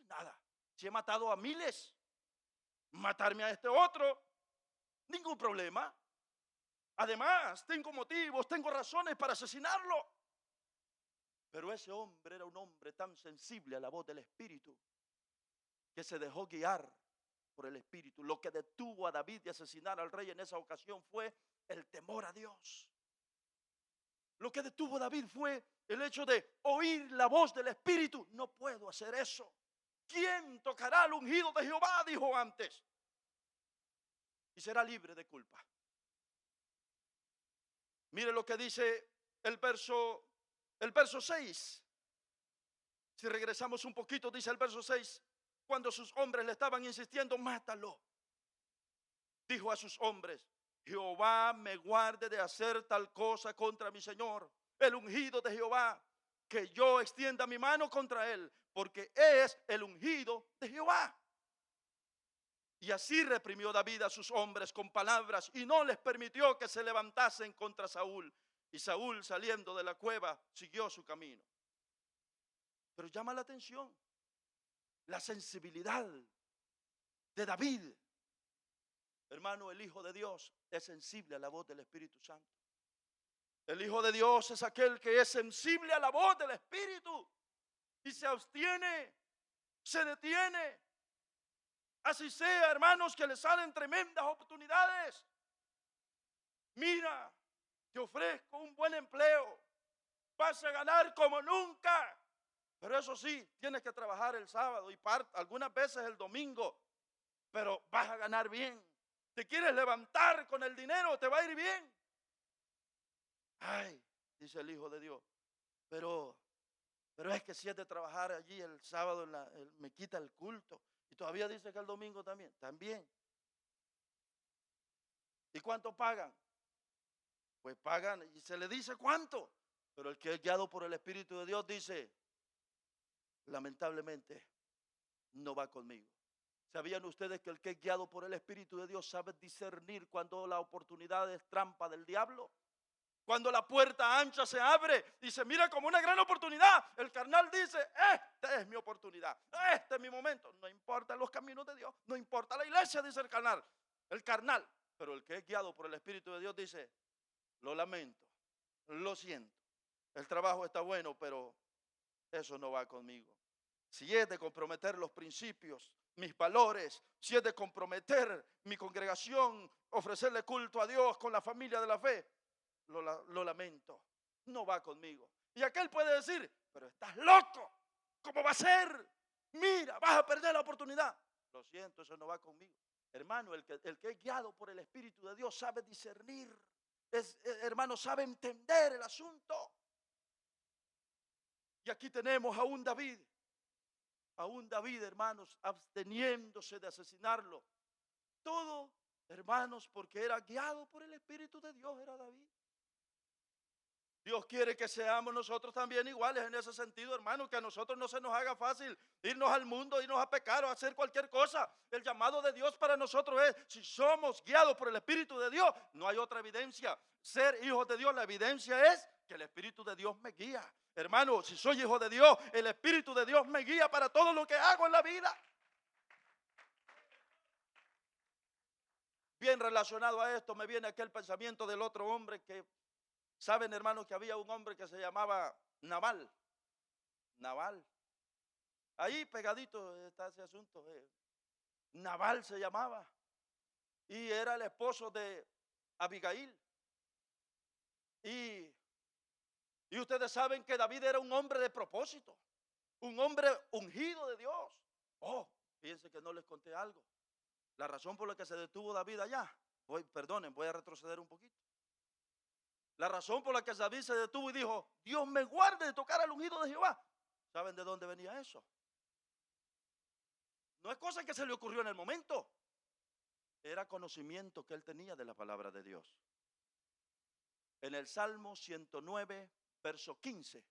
Speaker 1: nada, si he matado a miles, matarme a este otro, ningún problema. Además, tengo motivos, tengo razones para asesinarlo. Pero ese hombre era un hombre tan sensible a la voz del Espíritu que se dejó guiar por el Espíritu. Lo que detuvo a David de asesinar al rey en esa ocasión fue el temor a Dios. Lo que detuvo a David fue el hecho de oír la voz del Espíritu. No puedo hacer eso. ¿Quién tocará al ungido de Jehová?, dijo antes, y será libre de culpa. Mire lo que dice el verso 6. Si regresamos un poquito, dice el verso 6, cuando sus hombres le estaban insistiendo, mátalo, dijo a sus hombres: Jehová me guarde de hacer tal cosa contra mi Señor, el ungido de Jehová, que yo extienda mi mano contra él, porque es el ungido de Jehová. Y así reprimió David a sus hombres con palabras y no les permitió que se levantasen contra Saúl. Y Saúl, saliendo de la cueva, siguió su camino. Pero llama la atención la sensibilidad de David. Hermano, el Hijo de Dios es sensible a la voz del Espíritu Santo. El Hijo de Dios es aquel que es sensible a la voz del Espíritu y se abstiene, se detiene. Así sea, hermanos, que le salen tremendas oportunidades. Mira, te ofrezco un buen empleo, vas a ganar como nunca, pero eso sí, tienes que trabajar el sábado y algunas veces el domingo, pero vas a ganar bien. Te quieres levantar con el dinero, te va a ir bien. Ay, dice el Hijo de Dios, pero es que si es de trabajar allí el sábado, me quita el culto. Y todavía dice que el domingo también. ¿Y cuánto pagan? Pues pagan y se le dice cuánto. Pero el que es guiado por el Espíritu de Dios dice: lamentablemente no va conmigo. ¿Sabían ustedes que el que es guiado por el Espíritu de Dios sabe discernir cuando la oportunidad es trampa del diablo? Cuando la puerta ancha se abre y se mira como una gran oportunidad, el carnal dice: esta es mi oportunidad, este es mi momento. No importa los caminos de Dios, no importa la iglesia, dice el carnal. Pero el que es guiado por el Espíritu de Dios dice: lo lamento, lo siento, el trabajo está bueno, pero eso no va conmigo. Si es de comprometer los principios, mis valores, si es de comprometer mi congregación, ofrecerle culto a Dios con la familia de la fe, lo lamento, no va conmigo. Y aquel puede decir: pero estás loco, ¿cómo va a ser? Mira, vas a perder la oportunidad. Lo siento, eso no va conmigo. Hermano, el que es guiado por el Espíritu de Dios sabe discernir, hermano, sabe entender el asunto. Y aquí tenemos a un David, hermanos, absteniéndose de asesinarlo. Todo, hermanos, porque era guiado por el Espíritu de Dios, era David. Dios quiere que seamos nosotros también iguales en ese sentido, hermano, que a nosotros no se nos haga fácil irnos al mundo, irnos a pecar o a hacer cualquier cosa. El llamado de Dios para nosotros es: si somos guiados por el Espíritu de Dios, no hay otra evidencia. Ser hijos de Dios, la evidencia es que el Espíritu de Dios me guía. Hermano, si soy hijo de Dios, el Espíritu de Dios me guía para todo lo que hago en la vida. Bien relacionado a esto, me viene aquel pensamiento del otro hombre que, saben, hermanos, que había un hombre que se llamaba Nabal. Ahí pegadito está ese asunto. Nabal se llamaba. Y era el esposo de Abigail. Y ustedes saben que David era un hombre de propósito. Un hombre ungido de Dios. Oh, fíjense que no les conté algo. La razón por la que se detuvo David allá. Voy a retroceder un poquito. La razón por la que David se detuvo y dijo: Dios me guarde de tocar al ungido de Jehová. ¿Saben de dónde venía eso? No es cosa que se le ocurrió en el momento. Era conocimiento que él tenía de la palabra de Dios. En el Salmo 109, verso 15,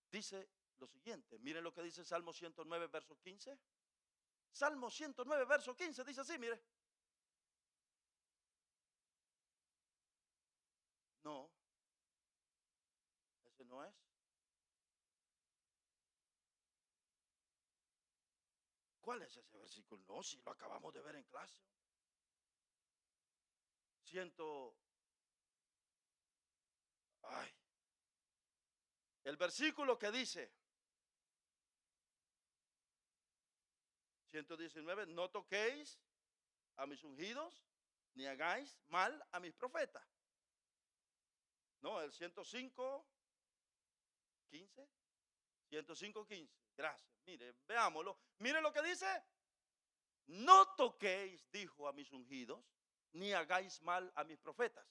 Speaker 1: dice lo siguiente. Miren lo que dice el Salmo 109, verso 15. Salmo 109, verso 15 dice así, mire. No, ese no es. ¿Cuál es ese versículo? No, si lo acabamos de ver en clase. El versículo que dice 119, no toquéis a mis ungidos, ni hagáis mal a mis profetas. No, el 105, 15. 105:15. Gracias. Mire, veámoslo. Mire lo que dice. No toquéis, dijo, a mis ungidos, ni hagáis mal a mis profetas.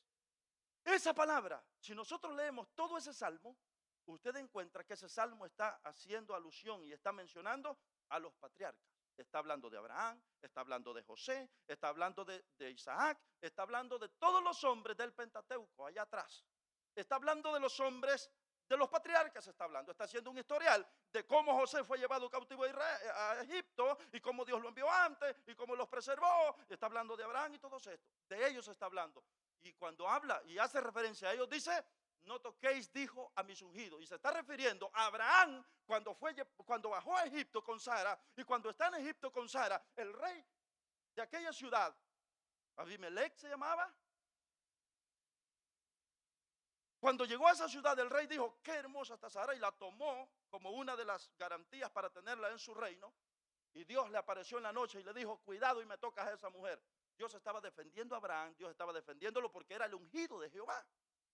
Speaker 1: Esa palabra, si nosotros leemos todo ese salmo, usted encuentra que ese salmo está haciendo alusión y está mencionando a los patriarcas. Está hablando de Abraham, está hablando de José, está hablando de Isaac, está hablando de todos los hombres del Pentateuco, allá atrás. Está hablando de los hombres, de los patriarcas está haciendo un historial de cómo José fue llevado cautivo a Egipto y cómo Dios lo envió antes y cómo los preservó. Está hablando de Abraham y todo esto. De ellos está hablando. Y cuando habla y hace referencia a ellos, dice, no toquéis, dijo, a mis ungidos. Y se está refiriendo a Abraham cuando bajó a Egipto con Sara. Y cuando está en Egipto con Sara, el rey de aquella ciudad, Abimelech se llamaba. Cuando llegó a esa ciudad, el rey dijo, qué hermosa está Sara, y la tomó como una de las garantías para tenerla en su reino. Y Dios le apareció en la noche y le dijo, cuidado y me tocas a esa mujer. Dios estaba defendiendo a Abraham, Dios estaba defendiéndolo porque era el ungido de Jehová.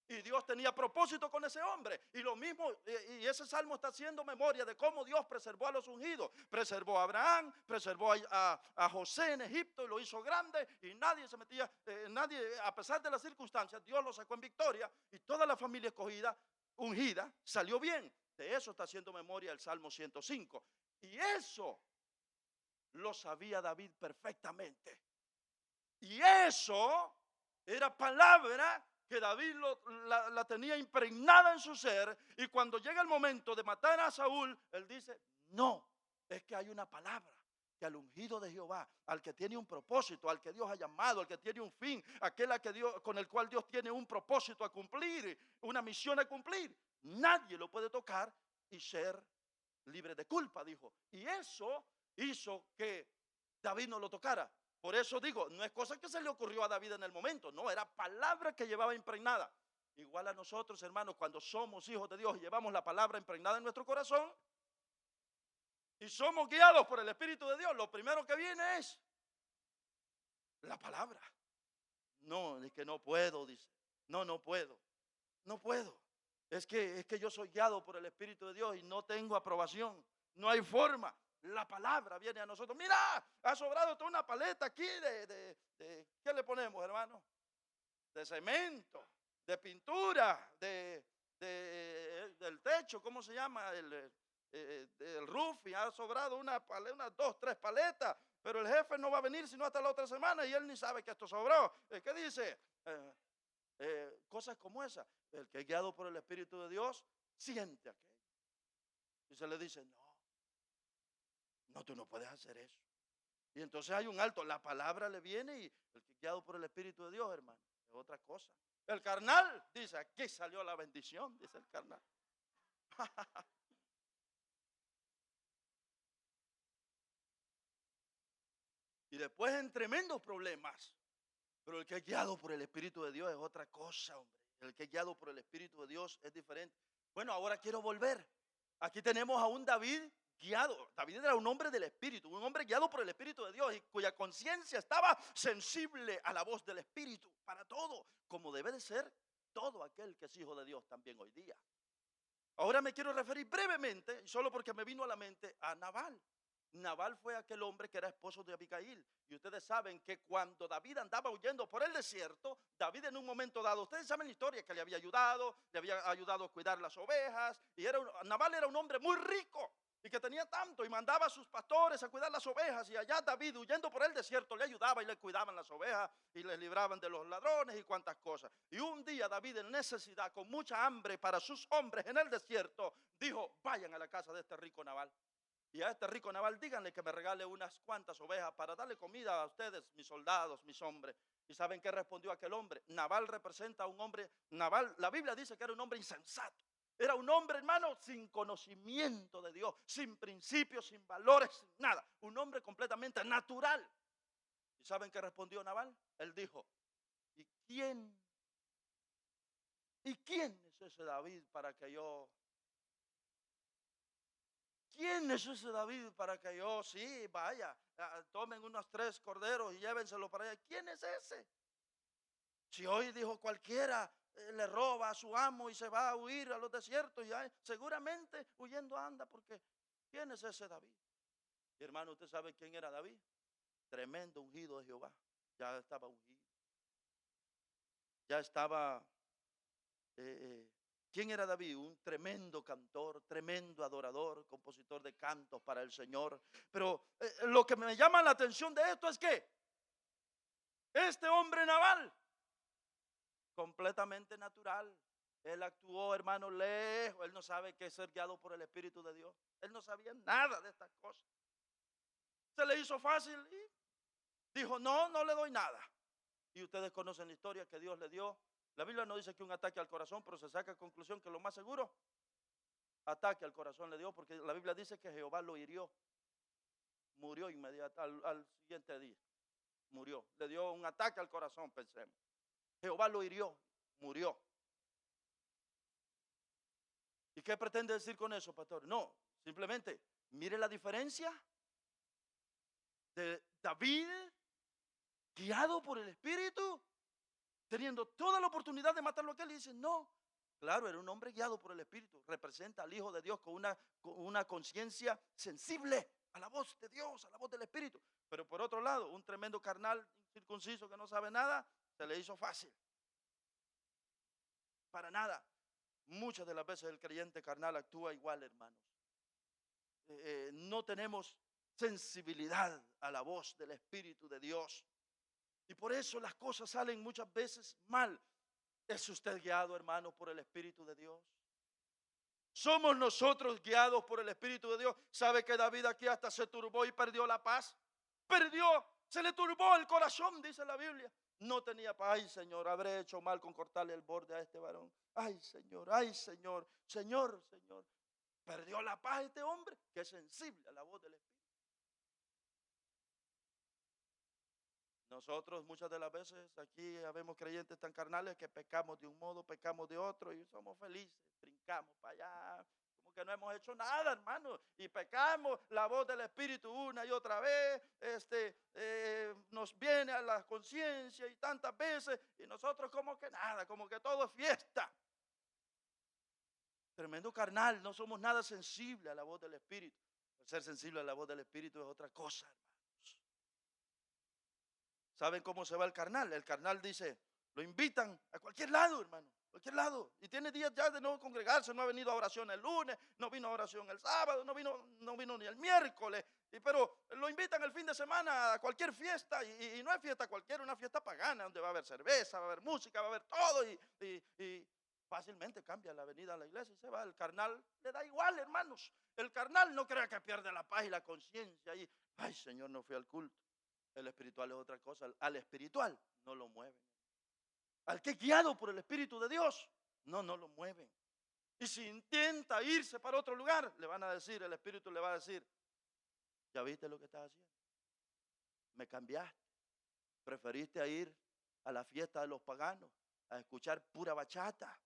Speaker 1: Y Dios tenía propósito con ese hombre. Y lo mismo, y ese salmo está haciendo memoria de cómo Dios preservó a los ungidos. Preservó a Abraham, preservó a José en Egipto y lo hizo grande. Y nadie se metía, nadie, a pesar de las circunstancias, Dios lo sacó en victoria. Y toda la familia escogida, ungida, salió bien. De eso está haciendo memoria el Salmo 105. Y eso lo sabía David perfectamente. Y eso era palabra que David la tenía impregnada en su ser. Y cuando llega el momento de matar a Saúl, él dice, no, es que hay una palabra que al ungido de Jehová, al que tiene un propósito, al que Dios ha llamado, al que tiene un fin, aquel con el cual Dios tiene un propósito a cumplir, una misión a cumplir, nadie lo puede tocar y ser libre de culpa, dijo. Y eso hizo que David no lo tocara. Por eso digo, no es cosa que se le ocurrió a David en el momento, no, era palabra que llevaba impregnada. Igual a nosotros, hermanos, cuando somos hijos de Dios y llevamos la palabra impregnada en nuestro corazón y somos guiados por el Espíritu de Dios, lo primero que viene es la palabra. No, es que no puedo, dice. No puedo. No puedo. Es que yo soy guiado por el Espíritu de Dios y no tengo aprobación. No hay forma. La palabra viene a nosotros. Mira, ha sobrado toda una paleta aquí ¿qué le ponemos, hermano? De cemento, de pintura, del techo, ¿cómo se llama? El roofing. Ha sobrado unas 2, 3 paletas, pero el jefe no va a venir sino hasta la otra semana y él ni sabe que esto sobró. ¿Qué dice? Cosas como esa. El que es guiado por el Espíritu de Dios siente aquello. Y se le dice, no, tú no puedes hacer eso. Y entonces hay un alto, la palabra le viene y el que es guiado por el Espíritu de Dios, hermano, es otra cosa. El carnal dice, aquí salió la bendición, dice el carnal. Y después en tremendos problemas. Pero el que es guiado por el Espíritu de Dios es otra cosa, hombre. El que es guiado por el Espíritu de Dios es diferente. Bueno, ahora quiero volver. Aquí tenemos a un David guiado. David era un hombre del Espíritu, un hombre guiado por el Espíritu de Dios y cuya conciencia estaba sensible a la voz del Espíritu para todo, como debe de ser todo aquel que es hijo de Dios también hoy día. Ahora me quiero referir brevemente, solo porque me vino a la mente, a Nabal. Nabal fue aquel hombre que era esposo de Abigail. Y ustedes saben que cuando David andaba huyendo por el desierto, David en un momento dado, ustedes saben la historia, que le había ayudado a cuidar las ovejas. Y Nabal era un hombre muy rico y que tenía tanto y mandaba a sus pastores a cuidar las ovejas. Y allá David, huyendo por el desierto, le ayudaba y le cuidaban las ovejas y les libraban de los ladrones y cuantas cosas. Y un día David, en necesidad, con mucha hambre para sus hombres en el desierto, dijo, vayan a la casa de este rico Nabal. Y a este rico Nabal díganle que me regale unas cuantas ovejas para darle comida a ustedes, mis soldados, mis hombres. ¿Y saben qué respondió aquel hombre? Nabal representa a un hombre, Nabal, la Biblia dice que era un hombre insensato. Era un hombre, hermano, sin conocimiento de Dios, sin principios, sin valores, sin nada. Un hombre completamente natural. ¿Y saben qué respondió Nabal? Él dijo, ¿y quién es ese David para que yo... ¿quién es ese David para que yo, sí, vaya, tomen unos 3 corderos y llévenselo para allá? ¿Quién es ese? Si hoy dijo cualquiera le roba a su amo y se va a huir a los desiertos, ya seguramente huyendo anda, porque ¿quién es ese David? Y hermano, ¿usted sabe quién era David? Tremendo ungido de Jehová. Ya estaba ungido. Ya estaba. ¿Quién era David? Un tremendo cantor, tremendo adorador, compositor de cantos para el Señor. Pero lo que me llama la atención de esto es que este hombre naval, completamente natural, él actuó, hermano, lejos. Él no sabe qué es ser guiado por el Espíritu de Dios. Él no sabía nada de estas cosas. Se le hizo fácil y dijo, no, no le doy nada. Y ustedes conocen la historia que Dios le dio. La Biblia no dice que un ataque al corazón, pero se saca conclusión que lo más seguro, ataque al corazón le dio, porque la Biblia dice que Jehová lo hirió. Murió inmediatamente al siguiente día. Murió. Le dio un ataque al corazón, pensemos. Jehová lo hirió, murió. ¿Y qué pretende decir con eso, pastor? No, simplemente mire la diferencia de David, guiado por el Espíritu, teniendo toda la oportunidad de matarlo a aquel, y dice, no. Claro, era un hombre guiado por el Espíritu, representa al Hijo de Dios con una conciencia sensible a la voz de Dios, a la voz del Espíritu. Pero por otro lado, un tremendo carnal incircunciso que no sabe nada, se le hizo fácil. Para nada. Muchas de las veces el creyente carnal actúa igual, hermanos. No tenemos sensibilidad a la voz del Espíritu de Dios. Y por eso las cosas salen muchas veces mal. ¿Es usted guiado, hermano, por el Espíritu de Dios? ¿Somos nosotros guiados por el Espíritu de Dios? ¿Sabe que David aquí hasta se turbó y perdió la paz? Perdió, se le turbó el corazón, dice la Biblia. No tenía paz. Ay, Señor, habré hecho mal con cortarle el borde a este varón. Ay, Señor, Señor. Perdió la paz este hombre, que es sensible a la voz del Espíritu. Nosotros muchas de las veces aquí habemos creyentes tan carnales que pecamos de un modo, pecamos de otro y somos felices, brincamos para allá, como que no hemos hecho nada, hermano, y pecamos, la voz del Espíritu una y otra vez, nos viene a la conciencia y tantas veces, y nosotros como que nada, como que todo es fiesta. Tremendo carnal, no somos nada sensibles a la voz del Espíritu. El ser sensible a la voz del Espíritu es otra cosa, hermanos. ¿Saben cómo se va el carnal? El carnal dice, lo invitan a cualquier lado, hermano, cualquier lado. Y tiene días ya de no congregarse, no ha venido a oración el lunes, no vino a oración el sábado, no vino ni el miércoles. Pero lo invitan el fin de semana a cualquier fiesta y no es fiesta cualquiera, una fiesta pagana donde va a haber cerveza, va a haber música, va a haber todo y fácilmente cambia la venida a la iglesia y se va. El carnal le da igual, hermanos. El carnal no crea que pierde la paz y la conciencia y, ay, Señor, no fui al culto. El espiritual es otra cosa. Al espiritual no lo mueven. Al que es guiado por el Espíritu de Dios, no lo mueven. Y si intenta irse para otro lugar, le van a decir, el Espíritu le va a decir, ¿ya viste lo que estás haciendo? Me cambiaste. Preferiste ir a la fiesta de los paganos, a escuchar pura bachata.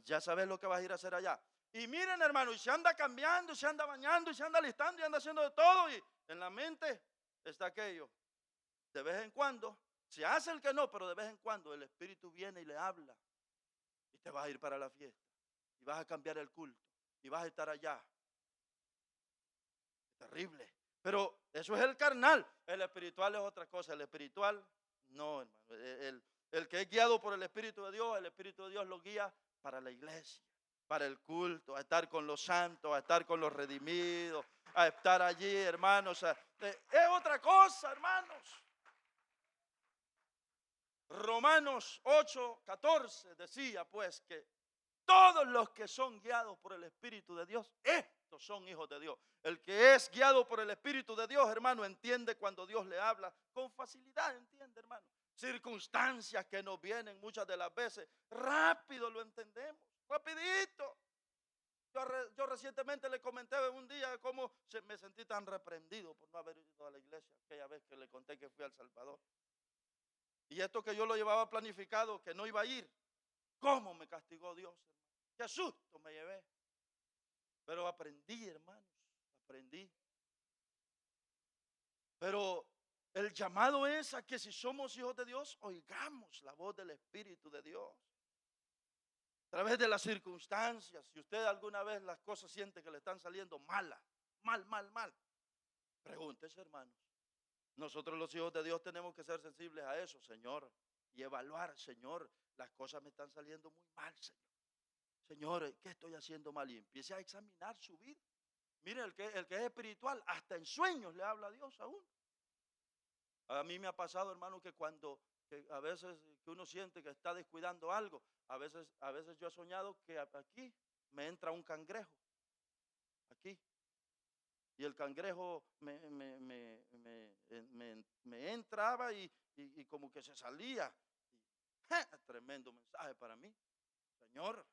Speaker 1: Ya sabes lo que vas a ir a hacer allá. Y miren, hermano, y se anda cambiando, y se anda bañando, y se anda listando, y anda haciendo de todo. Y en la mente está aquello. De vez en cuando, se hace el que no, pero de vez en cuando el Espíritu viene y le habla. Y te vas a ir para la fiesta. Y vas a cambiar el culto. Y vas a estar allá. Terrible. Pero eso es el carnal. El espiritual es otra cosa. El espiritual, no, hermano. El que es guiado por el Espíritu de Dios lo guía para la iglesia, para el culto, a estar con los santos, a estar con los redimidos, a estar allí, hermanos. Es otra cosa, hermanos. Romanos 8:14 decía pues que todos los que son guiados por el Espíritu de Dios, estos son hijos de Dios. El que es guiado por el Espíritu de Dios, hermano, entiende cuando Dios le habla con facilidad, entiende, hermano. Circunstancias que nos vienen muchas de las veces, rápido lo entendemos, rapidito. Yo recientemente le comenté un día cómo me sentí tan reprendido por no haber ido a la iglesia aquella vez que le conté que fui a El Salvador. Y esto que yo lo llevaba planificado, que no iba a ir, ¿cómo me castigó Dios, hermano? Qué susto me llevé. Pero aprendí, hermanos, aprendí. Pero el llamado es a que si somos hijos de Dios, oigamos la voz del Espíritu de Dios. A través de las circunstancias, si usted alguna vez las cosas siente que le están saliendo mal, pregúntese, hermanos. Nosotros los hijos de Dios tenemos que ser sensibles a eso, Señor, y evaluar, Señor, las cosas me están saliendo muy mal, Señor. Señor, ¿qué estoy haciendo mal? Y empiece a examinar su vida. Mire, el que es espiritual, hasta en sueños le habla a Dios aún. A mí me ha pasado, hermano, que que a veces que uno siente que está descuidando algo, a veces yo he soñado que aquí me entra un cangrejo, aquí, y el cangrejo me entraba y como que se salía. Tremendo mensaje para mí, Señor.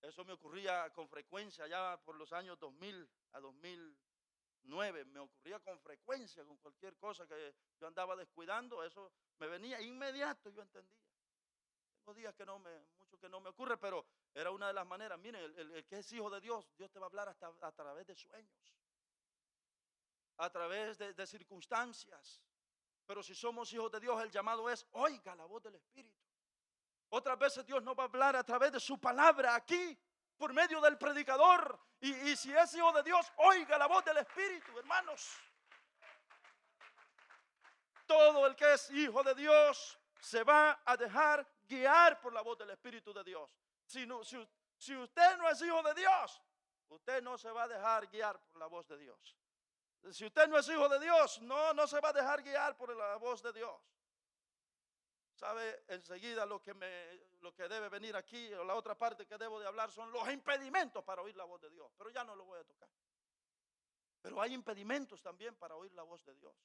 Speaker 1: Eso me ocurría con frecuencia ya por los años 2000 a 2009. Me ocurría con frecuencia con cualquier cosa que yo andaba descuidando. Eso me venía inmediato, yo entendía. Tengo días mucho que no me ocurre, pero era una de las maneras. Miren, el que es hijo de Dios, Dios te va a hablar hasta a través de sueños, a través de circunstancias. Pero si somos hijos de Dios, el llamado es, oiga la voz del Espíritu. Otras veces Dios nos va a hablar a través de su palabra aquí, por medio del predicador. Y si es hijo de Dios, oiga la voz del Espíritu, hermanos. Todo el que es hijo de Dios se va a dejar guiar por la voz del Espíritu de Dios. Si usted no es hijo de Dios, usted no se va a dejar guiar por la voz de Dios. Si usted no es hijo de Dios, no se va a dejar guiar por la voz de Dios. ¿Sabe? Enseguida lo que debe venir aquí, o la otra parte que debo de hablar, son los impedimentos para oír la voz de Dios. Pero ya no lo voy a tocar. Pero hay impedimentos también para oír la voz de Dios.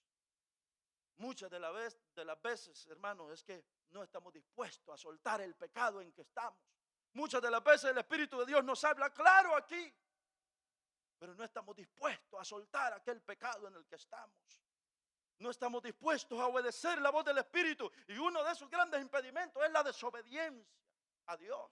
Speaker 1: Muchas de las veces, hermanos, es que no estamos dispuestos a soltar el pecado en que estamos. Muchas de las veces el Espíritu de Dios nos habla claro aquí, pero no estamos dispuestos a soltar aquel pecado en el que estamos. No estamos dispuestos a obedecer la voz del Espíritu. Y uno de esos grandes impedimentos es la desobediencia a Dios.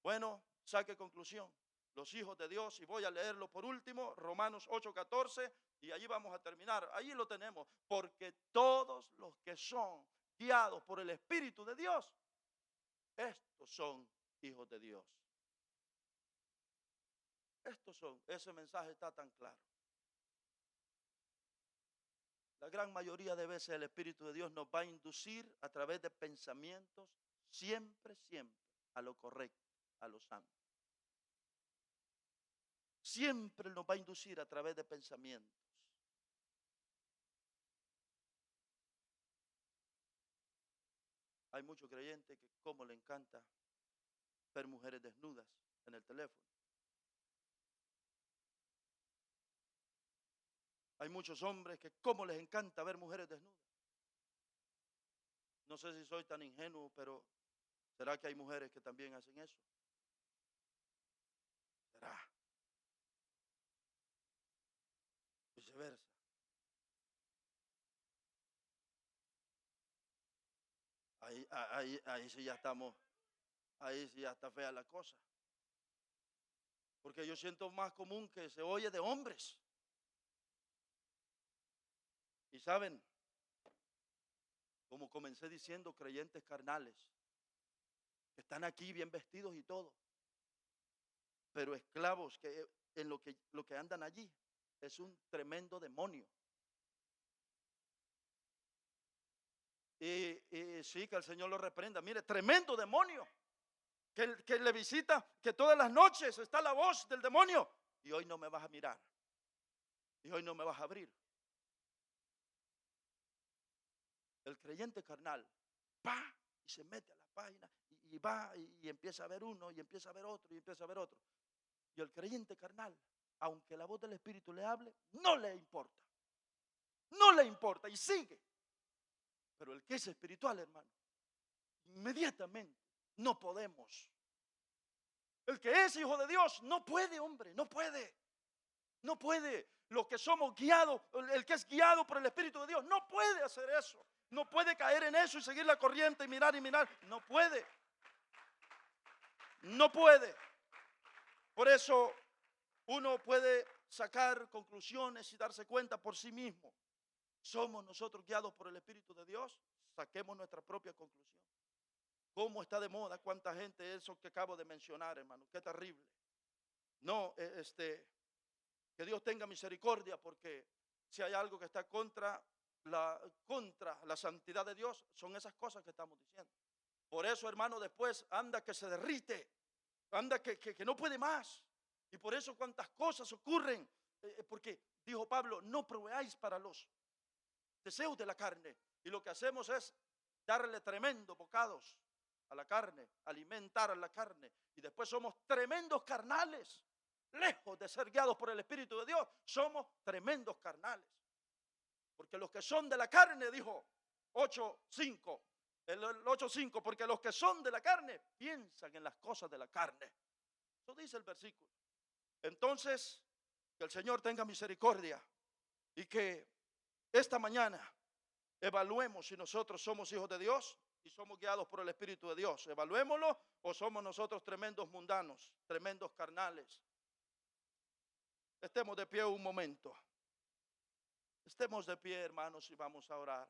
Speaker 1: Bueno, saque conclusión. Los hijos de Dios, y voy a leerlo por último, Romanos 8:14, y allí vamos a terminar. Allí lo tenemos. Porque todos los que son guiados por el Espíritu de Dios, estos son hijos de Dios. Ese mensaje está tan claro. La gran mayoría de veces el Espíritu de Dios nos va a inducir a través de pensamientos siempre a lo correcto, a lo santo. Siempre nos va a inducir a través de pensamientos. Hay muchos creyentes que como le encanta ver mujeres desnudas en el teléfono. Hay muchos hombres que como les encanta ver mujeres desnudas. No sé si soy tan ingenuo, pero ¿será que hay mujeres que también hacen eso? ¿Será? Viceversa. Ahí sí ya estamos, ahí sí ya está fea la cosa. Porque yo siento más común que se oye de hombres. Y saben, como comencé diciendo, creyentes carnales, que están aquí bien vestidos y todo, pero esclavos que en lo que andan allí es un tremendo demonio. Y sí, que el Señor lo reprenda. Mire, tremendo demonio que le visita, que todas las noches está la voz del demonio. Y hoy no me vas a mirar. Y hoy no me vas a abrir. El creyente carnal va y se mete a la página y va y empieza a ver uno y empieza a ver otro y empieza a ver otro. Y el creyente carnal, aunque la voz del Espíritu le hable, no le importa. No le importa y sigue. Pero el que es espiritual, hermano, inmediatamente no podemos. El que es hijo de Dios no puede, hombre, no puede. No puede. Los que somos guiados, el que es guiado por el Espíritu de Dios, no puede hacer eso. No puede caer en eso y seguir la corriente y mirar y mirar. No puede. No puede. Por eso uno puede sacar conclusiones y darse cuenta por sí mismo. ¿Somos nosotros guiados por el Espíritu de Dios? Saquemos nuestra propia conclusión. ¿Cómo está de moda? ¿Cuánta gente es eso que acabo de mencionar, hermano? Qué terrible. No, que Dios tenga misericordia, porque si hay algo que está contra la santidad de Dios, son esas cosas que estamos diciendo. Por eso, hermano, después anda que se derrite, anda que no puede más. Y por eso cuántas cosas ocurren, porque dijo Pablo, no proveáis para los deseos de la carne. Y lo que hacemos es darle tremendos bocados a la carne, alimentar a la carne. Y después somos tremendos carnales. Lejos de ser guiados por el Espíritu de Dios, somos tremendos carnales. Porque los que son de la carne, dijo 8:5, el 8:5, porque los que son de la carne piensan en las cosas de la carne. Eso dice el versículo. Entonces, que el Señor tenga misericordia y que esta mañana evaluemos si nosotros somos hijos de Dios y somos guiados por el Espíritu de Dios. Evaluémoslo, o somos nosotros tremendos mundanos, tremendos carnales. Estemos de pie un momento. Estemos de pie, hermanos, y vamos a orar.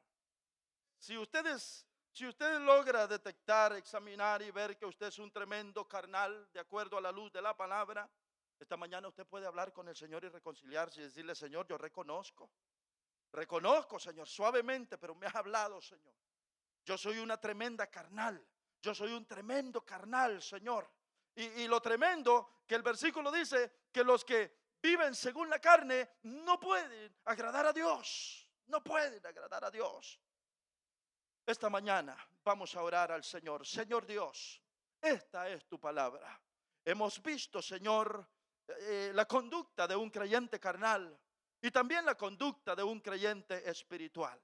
Speaker 1: Si usted logra detectar, examinar y ver que usted es un tremendo carnal, de acuerdo a la luz de la palabra, esta mañana usted puede hablar con el Señor y reconciliarse y decirle: Señor, yo reconozco, Señor, suavemente, pero me has hablado, Señor. Yo soy una tremenda carnal, yo soy un tremendo carnal, Señor. Y lo tremendo que el versículo dice, que los que viven según la carne no pueden agradar a Dios, no pueden agradar a Dios. Esta mañana vamos a orar al Señor. Señor Dios, esta es tu palabra. Hemos visto, Señor, la conducta de un creyente carnal y también la conducta de un creyente espiritual.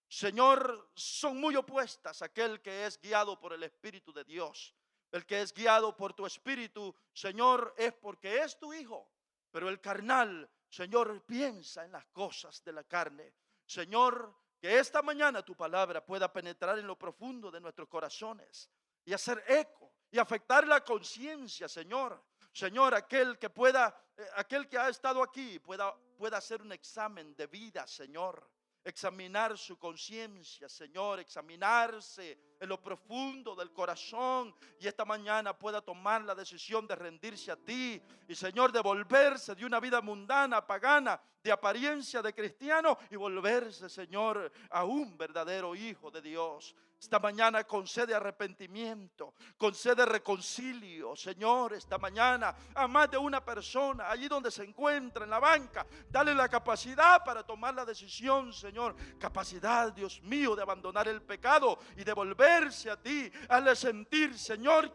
Speaker 1: Señor, son muy opuestas. Aquel que es guiado por el Espíritu de Dios, el que es guiado por tu Espíritu, Señor, es porque es tu hijo. Pero el carnal, Señor, piensa en las cosas de la carne. Señor, que esta mañana tu palabra pueda penetrar en lo profundo de nuestros corazones y hacer eco y afectar la conciencia, Señor. Señor, aquel que ha estado aquí pueda hacer un examen de vida, Señor. Examinar su conciencia, Señor, examinarse en lo profundo del corazón, y esta mañana pueda tomar la decisión de rendirse a ti y, Señor, de volverse de una vida mundana, pagana, de apariencia de cristiano, y volverse, Señor, a un verdadero hijo de Dios. Esta mañana concede arrepentimiento, concede reconcilio, Señor. Esta mañana a más de una persona allí donde se encuentra en la banca, dale la capacidad para tomar la decisión, Señor. Capacidad, Dios mío, de abandonar el pecado y de volverse a ti. Hazle sentir, Señor,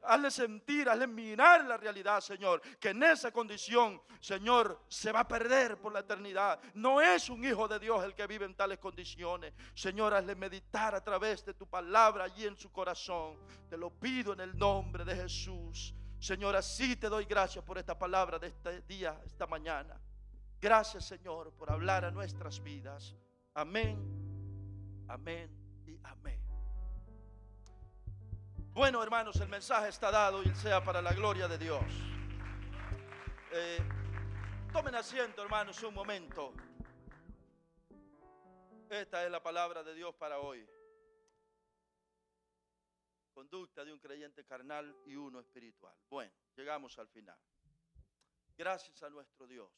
Speaker 1: hazle sentir, hazle mirar la realidad, Señor, que en esa condición, Señor, se va a perder por la eternidad. No es un hijo de Dios el que vive en tales condiciones. Señor, hazle meditar a través de tu palabra allí en su corazón. Te lo pido en el nombre de Jesús. Señor, así te doy gracias por esta palabra de este día, esta mañana. Gracias, Señor, por hablar a nuestras vidas. Amén, amén y amén. Bueno, hermanos, el mensaje está dado y sea para la gloria de Dios. Tomen asiento, hermanos, un momento. Esta es la palabra de Dios para hoy. Conducta de un creyente carnal y uno espiritual. Bueno, llegamos al final. Gracias a nuestro Dios.